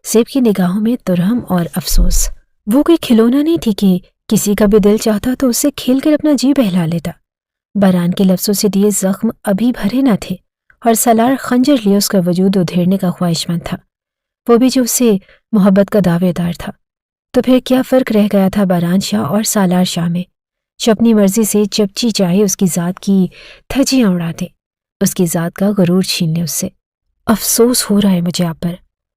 سیب کی نگاہوں میں ترہم اور افسوس۔ وہ کوئی کھلونا نہیں تھی کہ کسی کا بھی دل چاہتا تو اسے کھیل کر اپنا جی بہلا لیتا۔ باران کے لفظوں سے دیے زخم ابھی بھرے نہ تھے اور سالار خنجر لیے اس کا وجود ادھیڑنے کا خواہش مند تھا، وہ بھی جو اسے محبت کا دعوے دار تھا۔ تو پھر کیا فرق رہ گیا تھا باران شاہ اور سالار شاہ میں، جو اپنی مرضی سے جب جی چاہے اس کی ذات کی دھجیاں اڑا دے، اس کی ذات کا غرور چھین لے اس سے۔ افسوس ہو رہا ہے مجھے آپ پر،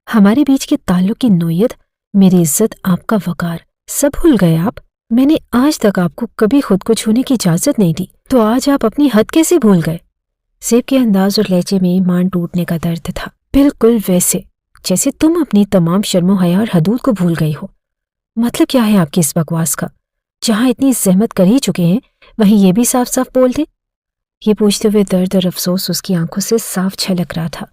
ہمارے بیچ کے تعلق کی نوعیت، میری عزت، آپ کا وقار، سب بھول گئے آپ۔ میں نے آج تک آپ کو کبھی خود کو چھونے کی اجازت نہیں دی، تو آج آپ اپنی حد کیسے بھول گئے؟ سیب کے انداز اور لہجے میں مان ٹوٹنے کا درد تھا، بالکل ویسے جیسے تم اپنی تمام شرم و حیا اور حدود کو بھول گئی ہو۔ مطلب کیا ہے آپ کی اس بکواس کا؟ جہاں اتنی زحمت کر ہی چکے ہیں وہیں یہ بھی صاف صاف بول دیں۔ یہ پوچھتے ہوئے درد اور افسوس اس کی آنکھوں سے صاف چھلک رہا تھا۔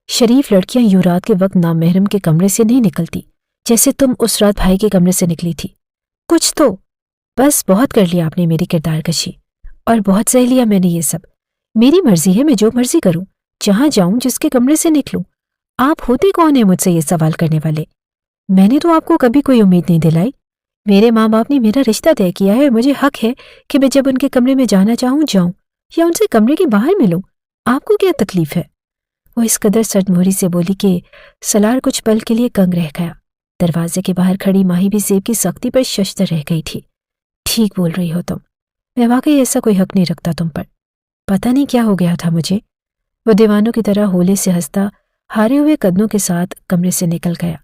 شریف لڑکیاں یوں رات کے وقت نامحرم کے کمرے سے نہیں نکلتی جیسے تم اس رات بھائی کے کمرے سے نکلی تھی۔ کچھ تو بس بہت کر لیا آپ نے میری کردار کشی، اور بہت سہ لیا میں نے یہ سب۔ میری مرضی ہے، میں جو مرضی کروں، جہاں جاؤں، جس کے کمرے سے نکلوں۔ آپ ہوتے کون ہیں مجھ سے یہ سوال کرنے والے؟ میں نے تو آپ کو کبھی کوئی امید نہیں دلائی۔ میرے ماں باپ نے میرا رشتہ طے کیا ہے اور مجھے حق ہے کہ میں جب ان کے کمرے میں جانا چاہوں جاؤں یا ان سے کمرے کے باہر ملوں۔ آپ کو کیا تکلیف ہے؟ وہ اس قدر سرموہری سے بولی کہ سالار کچھ پل کے لیے کنگ رہ گیا۔ دروازے کے باہر کھڑی ماہی بھی سیب کی سختی پر ششدر رہ گئی تھی۔ ٹھیک بول رہی ہو تم، میں واقعی ایسا کوئی حق نہیں رکھتا تم پر۔ پتہ نہیں کیا ہو گیا تھا مجھے۔ وہ دیوانوں کی طرح ہولے سے ہنستا ہارے ہوئے قدموں کے ساتھ کمرے سے نکل گیا۔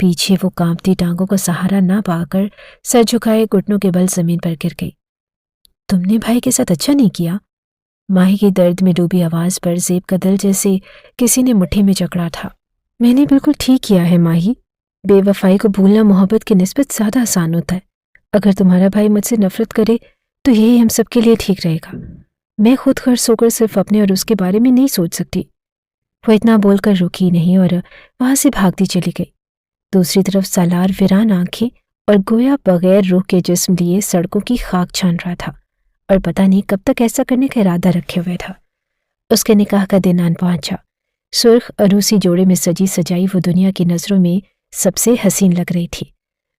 پیچھے وہ کانپتی ٹانگوں کو سہارا نہ پا کر سر جھکائے گھٹنوں کے بل زمین پر گر گئی۔ تم نے بھائی کے ساتھ اچھا نہیں کیا؟ ماہی کی درد میں ڈوبی آواز پر زیب کا دل جیسے کسی نے مٹھی میں جکڑا تھا۔ میں نے بالکل ٹھیک کیا ہے ماہی، بے وفائی کو بھولنا محبت کی نسبت زیادہ آسان ہوتا ہے۔ اگر تمہارا بھائی مجھ سے نفرت کرے تو یہی ہم سب کے لیے ٹھیک رہے گا۔ میں خود غرض ہو کر صرف اپنے اور اس کے بارے میں نہیں سوچ سکتی۔ وہ اتنا بول کر رکی نہیں اور وہاں سے بھاگتی چلی گئی۔ دوسری طرف سالار ویران آنکھیں اور گویا بغیر روح کے جسم لیے سڑکوں کی خاک چھان رہا تھا اور پتہ نہیں کب تک ایسا کرنے کا ارادہ رکھے ہوئے تھا۔ اس کے نکاح کا دن آن پہنچا۔ سرخ عروسی جوڑے میں سجی سجائی وہ دنیا کی نظروں میں سب سے حسین لگ رہی تھی،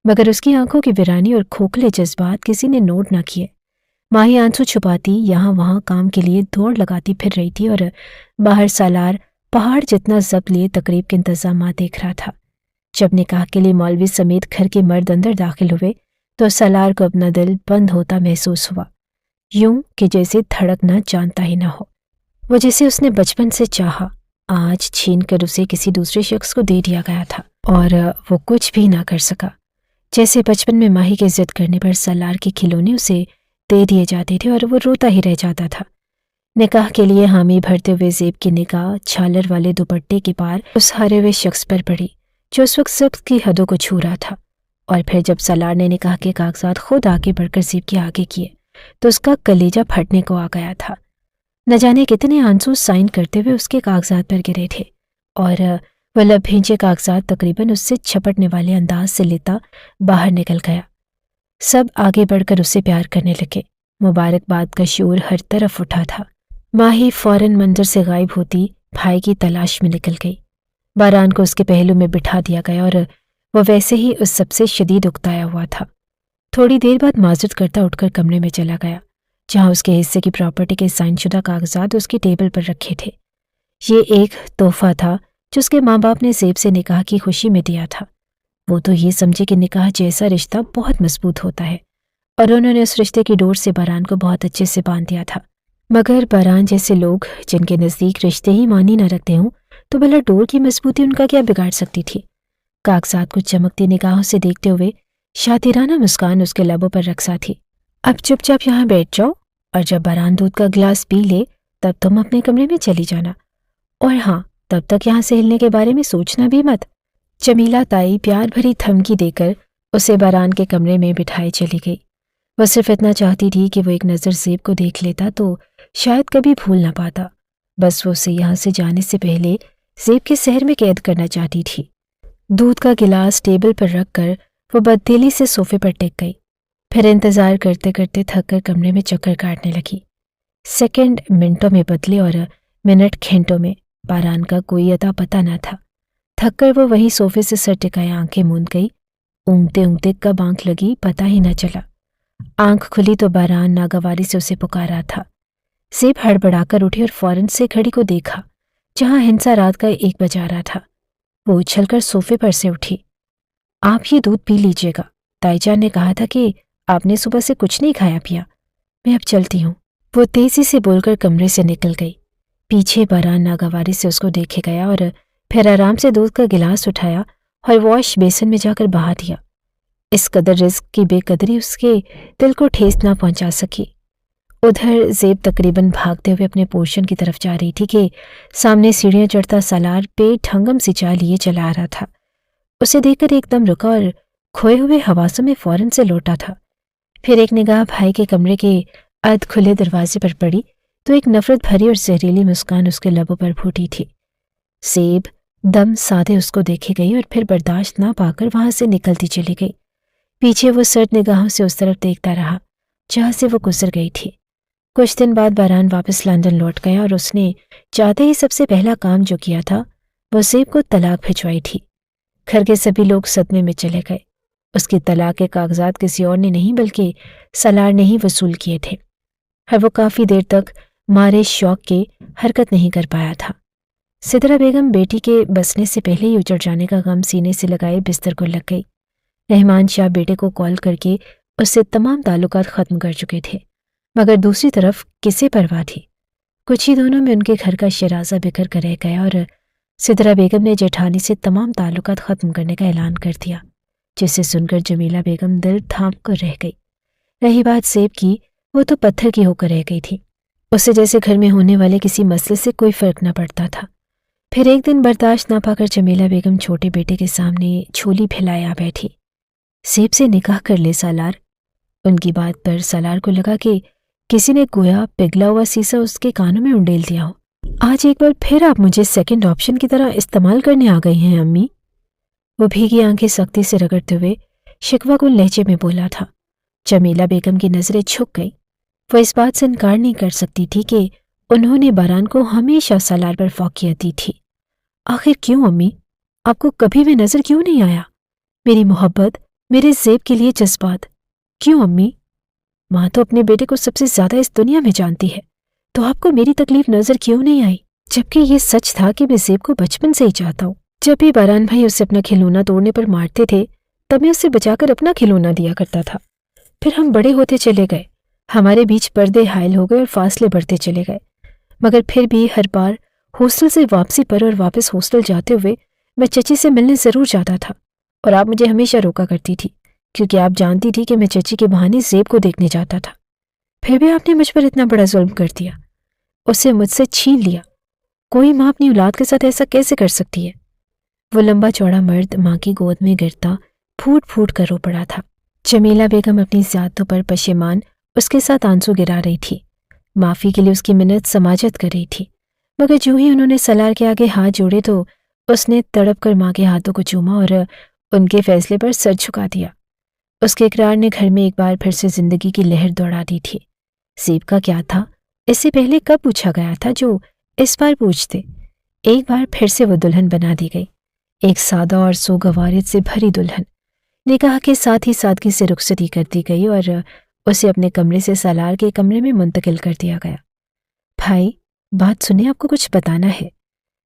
مگر اس کی آنکھوں کی ویرانی اور کھوکھلے جذبات کسی نے نوٹ نہ کیے۔ ماہی آنسو چھپاتی یہاں وہاں کام کے لیے دوڑ لگاتی پھر رہی تھی اور باہر سالار پہاڑ جتنا ضبط لیے تقریب کے انتظامات دیکھ رہا تھا۔ جب نکاح کے لیے مولوی سمیت گھر کے مرد اندر داخل ہوئے تو سالار کو اپنا دل بند ہوتا محسوس ہوا، یوں کہ جیسے دھڑکنا جانتا ہی نہ ہو۔ وہ جسے اس نے بچپن سے چاہا آج چھین کر اسے کسی دوسرے شخص کو دے دیا گیا تھا اور وہ کچھ بھی نہ کر سکا۔ جیسے بچپن میں ماہی کے ضد کرنے پر سالار کے کھلونے اسے دے دیے جاتے تھے اور وہ روتا ہی رہ جاتا تھا۔ نکاح کے لیے حامی بھرتے ہوئے زیب کی نگاہ چھالر والے دوپٹے کے پار اس ہارے ہوئے شخص پر پڑی جو اس وقت ضبط کی حدوں کو چھو رہا تھا، اور پھر جب سالار نے نکاح کے کاغذات خود آگے بڑھ کر زیب کے آگے کیے تو اس کا کلیجہ پھٹنے کو آ گیا تھا۔ نہ جانے کتنے آنسو سائن کرتے ہوئے اس کے کاغذات پر گرے تھے اور وہ لب بھینچے کاغذات تقریباً اس سے چھپٹنے والے انداز سے لیتا باہر نکل گیا۔ سب آگے بڑھ کر اسے پیار کرنے لگے۔ مبارکباد کا شور ہر طرف اٹھا تھا۔ ماہی فوراً منظر سے غائب ہوتی بھائی کی تلاش میں نکل گئی۔ باران کو اس کے پہلو میں بٹھا دیا گیا اور وہ ویسے ہی اس سب سے شدید اکتایا ہوا تھا۔ تھوڑی دیر بعد معذرت کرتا اٹھ کر کمرے میں چلا گیا جہاں اس کے حصے کی پراپرٹی کے سائن شدہ کاغذات اس کی ٹیبل پر رکھے تھے۔ یہ ایک تحفہ تھا جو اس کے ماں باپ نے زیب سے نکاح کی خوشی میں دیا تھا۔ وہ تو یہ سمجھے کہ نکاح جیسا رشتہ بہت مضبوط ہوتا ہے اور انہوں نے اس رشتے کی ڈور سے باران کو بہت اچھے سے باندھ دیا تھا، مگر باران جیسے لوگ جن کے نزدیک رشتے ہی معنی نہ رکھتے ہوں تو بھلا ڈور کی مضبوطی ان کا کیا بگاڑ سکتی تھی؟ کاغذات کو چمکتی نگاہوں سے دیکھتے ہوئے شاطرانہ مسکان اس کے لبوں پر رقصا تھی۔ اب چپ چاپ یہاں بیٹھ جاؤ اور جب باران دودھ کا گلاس پی لے तब तुम अपने कमरे में चली जाना, और हाँ, तब तक यहाँ से हिलने के बारे में सोचना भी मत। जमीला ताई प्यार भरी धमकी देकर उसे बारान के कमरे में बिठाए चली गई। वह सिर्फ इतना चाहती थी कि वो एक नज़र ज़ेब को देख लेता तो शायद कभी भूल ना पाता। बस वो उसे यहाँ से जाने से पहले ज़ेब के शहर में कैद करना चाहती थी। दूध का गिलास टेबल पर रख कर वो बददिली से सोफे पर टिक गई। फिर इंतज़ार करते करते थक कर कमरे में चक्कर काटने लगी। सेकंड मिनटों में बदले और मिनट घंटों में। बारान का कोई अता पता न था। थक कर वो वहीं सोफे से सर टिकाए आंखें मूंद गई। ऊँगते ऊँगते कब आंख लगी पता ही न चला। आंख खुली तो बारान नागवारी से उसे पुकार रहा था। ज़ेब हड़बड़ाकर उठी और फौरन से घड़ी को देखा, जहां हिंसा रात का 1 बजा रहा था। वो उछलकर सोफे पर से उठी। आप ये दूध पी लीजिएगा, ताईजान ने कहा था कि आपने सुबह से कुछ नहीं खाया पिया। मैं अब चलती हूँ। वो तेजी से बोलकर कमरे से निकल गई। पीछे बारान नागवारी से उसको देखे गया और फिर आराम से दूध का गिलास उठाया और वॉश बेसिन में जाकर बहा दिया। इस कदर रिस्क की बेकदरी उसके दिल को ठेस ना पहुंचा सकी। उधर ज़ेब तकरीबन भागते हुए अपने पोर्शन की तरफ जा रही थी कि सामने सीढ़ियां चढ़ता सालार पेट हंगम सी चाल लिए चला आ रहा था। उसे देखकर एकदम रुका और खोए हुए हवासों में फौरन से लौटा था। फिर एक निगाह भाई के कमरे के अर्ध खुले दरवाजे पर पड़ी तो एक नफरत भरी और जहरीली मुस्कान उसके लबों पर फूटी थी। ज़ेब दम साधे उसको देखे गई और फिर बर्दाश्त ना पाकर वहां से निकलती चली गई। पीछे वो सर्द निगाहों से उस तरफ देखता रहा जहां से वो गुजर गई थी। कुछ दिन बाद बारान वापस लंदन लौट गया और उसने जाते ही सबसे पहला काम जो किया था वो ज़ेब को तलाक भिजवाई थी। घर के सभी लोग सदमे में चले गए। उसकी तलाक के कागजात किसी और ने नहीं बल्कि सलार ने ही वसूल किए थे, और वो काफ़ी देर तक मारे शौक के हरकत नहीं कर पाया था। सिदरा बेगम बेटी के बसने से पहले ही उजड़ जाने का गम सीने से लगाए बिस्तर को लग गई। रहमान शाह बेटे को कॉल करके उससे तमाम ताल्लुकात ख़त्म कर चुके थे, मगर दूसरी तरफ किसे परवाह थी। कुछ ही दोनों में उनके घर का शराजा बिखर कर रह गया और सिदरा बेगम ने जेठानी से तमाम ताल्लुकात ख़त्म करने का ऐलान कर दिया, जिसे सुनकर जमीला बेगम दिल थाम कर रह गई। रही बात ज़ेब की, वो तो पत्थर की होकर रह गई थी। उसे जैसे घर में होने वाले किसी मसले से कोई फ़र्क न पड़ता था। फिर एक दिन बर्दाश्त ना पाकर जमीला बेगम छोटे बेटे के सामने झोली फैलाए आ बैठी। ज़ेब से निकाह कर ले सालार। उनकी बात पर सालार को लगा कि किसी ने गोया पिघला हुआ शीशा उसके कानों में उंडेल दिया हो। आज एक बार फिर आप मुझे सेकंड ऑप्शन की तरह इस्तेमाल करने आ गई हैं अम्मी। वो भीगी आंखें सख्ती से रगड़ते हुए शिकवाकुल लहजे में बोला था। जमीला बेगम की नजरें झुक गई। वो इस बात से इनकार नहीं कर सकती थी कि उन्होंने बारान को हमेशा सालार पर फौकियत दी थी। आखिर क्यों अम्मी? आपको कभी भी नजर क्यों नहीं आया मेरी मोहब्बत, मेरे ज़ेब के लिए जज्बात? क्यों अम्मी? माँ तो अपने बेटे को सबसे ज्यादा इस दुनिया में जानती है, तो आपको मेरी तकलीफ नजर क्यों नहीं आई? जबकि ये सच था कि मैं ज़ेब को बचपन से ही चाहता हूँ। जब भी बारान भाई उसे अपना खिलौना तोड़ने पर मारते थे तब मैं उसे बचाकर अपना खिलौना दिया करता था। फिर हम बड़े होते चले गए, हमारे बीच पर्दे हायल हो गए और फासले बढ़ते चले गए, मगर फिर भी हर बार हॉस्टल से वापसी पर और वापस हॉस्टल जाते हुए मैं चची से मिलने ज़रूर जाता था, और आप मुझे हमेशा रोका करती थी क्योंकि आप जानती थी कि मैं चची के बहाने ज़ेब को देखने जाता था। फिर भी आपने मुझ पर इतना बड़ा जुल्म कर दिया, उसे मुझसे छीन लिया। कोई माँ अपनी औलाद के साथ ऐसा कैसे कर सकती है? वो लंबा चौड़ा मर्द माँ की गोद में गिरता फूट फूट कर रो पड़ा था। जमीला बेगम अपनी ज़्यादतों पर पशेमान उसके साथ आंसू गिरा रही थी, माफ़ी के लिए उसकी मिन्नत समाजत कर रही थी, मगर जो ही उन्होंने सलार के आगे हाथ जोड़े तो उसने तड़प कर माँ के हाथों को चूमा और उनके फैसले पर सर झुका दिया। उसके इकरार ने घर में एक बार फिर से जिंदगी की लहर दौड़ा दी थी। ज़ेब का क्या था, इससे पहले कब पूछा गया था जो इस बार पूछते? एक बार फिर से वो दुल्हन बना दी गई, एक सादा और सोगवारियत से भरी दुल्हन। निकाह के साथ ही सादगी से रुखसती कर दी गई और उसे अपने कमरे से सालार के कमरे में मुंतकिल कर दिया गया। भाई, बात सुने, आपको कुछ बताना है।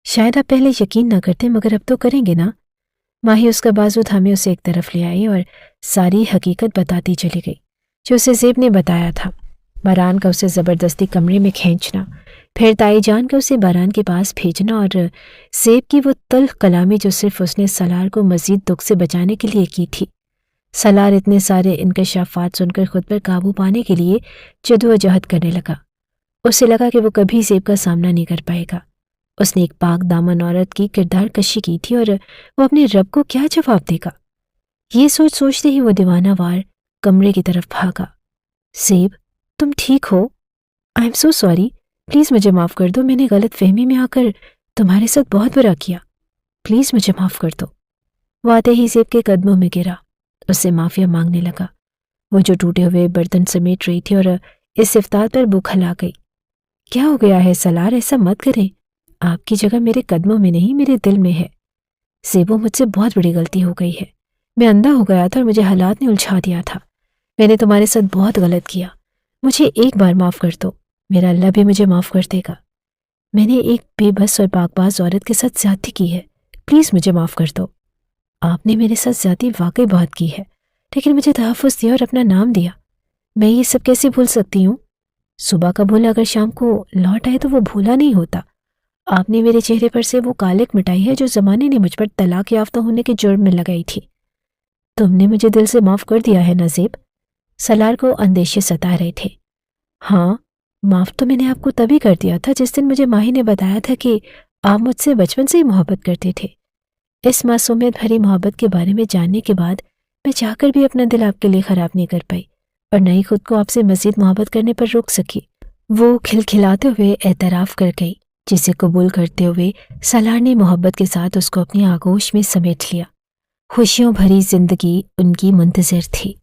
शायद आप पहले यकीन न करते, मगर अब तो करेंगे ना? माही उसका बाजू थामे उसे एक तरफ ले आई और सारी हकीकत बताती चली गई जो उसे ज़ेब ने बताया था। बारान का उसे ज़बरदस्ती कमरे में खींचना, फिर ताई जान का उसे बारान के पास भेजना और ज़ेब की वो तल्ख कलामी जो सिर्फ उसने सलार को मज़ीद दुख से बचाने के लिए की थी। सलार इतने सारे इंकशाफात सुनकर खुद पर काबू पाने के लिए जदोजहद करने लगा। उसे लगा कि वो कभी ज़ेब का सामना नहीं कर पाएगा। उसने एक पाक दामन औरत की किरदार कशी की थी और वो अपने रब को क्या जवाब देगा। ये सोच सोचते ही वो दीवानावार कमरे की तरफ भागा। ज़ेब, तुम ठीक हो? I am so sorry, please मुझे माफ़ कर दो, मैंने गलत फहमी में आकर तुम्हारे साथ बहुत बुरा किया, प्लीज़ मुझे माफ़ कर दो। वो आते ही ज़ेब के कदमों में गिरा, उससे माफ़िया मांगने लगा। वो जो टूटे हुए बर्तन समेट रही थी और इस इफ्तार पर बुखल आ गई। क्या हो गया है सलार, ऐसा मत करें, आपकी जगह मेरे कदमों में नहीं मेरे दिल में है। ज़ेबो, मुझसे बहुत बड़ी गलती हो गई है, मैं अंधा हो गया था और मुझे हालात ने उलझा दिया था। मैंने तुम्हारे साथ बहुत गलत किया, मुझे एक बार माफ़ कर दो, मेरा अल्लाह भी मुझे माफ़ कर देगा। मैंने एक बेबस और पाकबाज औरत के साथ ज़्यादती की है, प्लीज़ मुझे माफ़ कर दो। आपने मेरे साथ ज़्यादती वाकई बहुत की है, लेकिन मुझे तहफ़्फ़ुज़ दिया और अपना नाम दिया, मैं ये सब कैसे भूल सकती हूँ? सुबह का भूल अगर शाम को लौट आए तो वो भूला नहीं होता। आपने मेरे चेहरे पर से वो कालिक मिटाई है जो ज़माने ने मुझ पर तलाक याफ्ता होने के जुर्म में लगाई थी। तुमने मुझे दिल से माफ़ कर दिया है नज़ीब? सलार को अंदेशे सता रहे थे। हाँ, माफ़ तो मैंने आपको तभी कर दिया था जिस दिन मुझे माही ने बताया था कि आप मुझसे बचपन से ही मोहब्बत करते थे। इस मासूमियत भरी मोहब्बत के बारे में जानने के बाद मैं चाहकर भी अपना दिल आपके लिए ख़राब नहीं कर पाई और न ही खुद को आपसे मज़ीद मोहब्बत करने पर रोक सकी। वो खिलखिलाते हुए एतराफ़ कर गई, जिसे कबूल करते हुए सलार ने मोहब्बत के साथ उसको अपनी आगोश में समेट लिया। खुशियों भरी जिंदगी उनकी मुंतज़िर थी।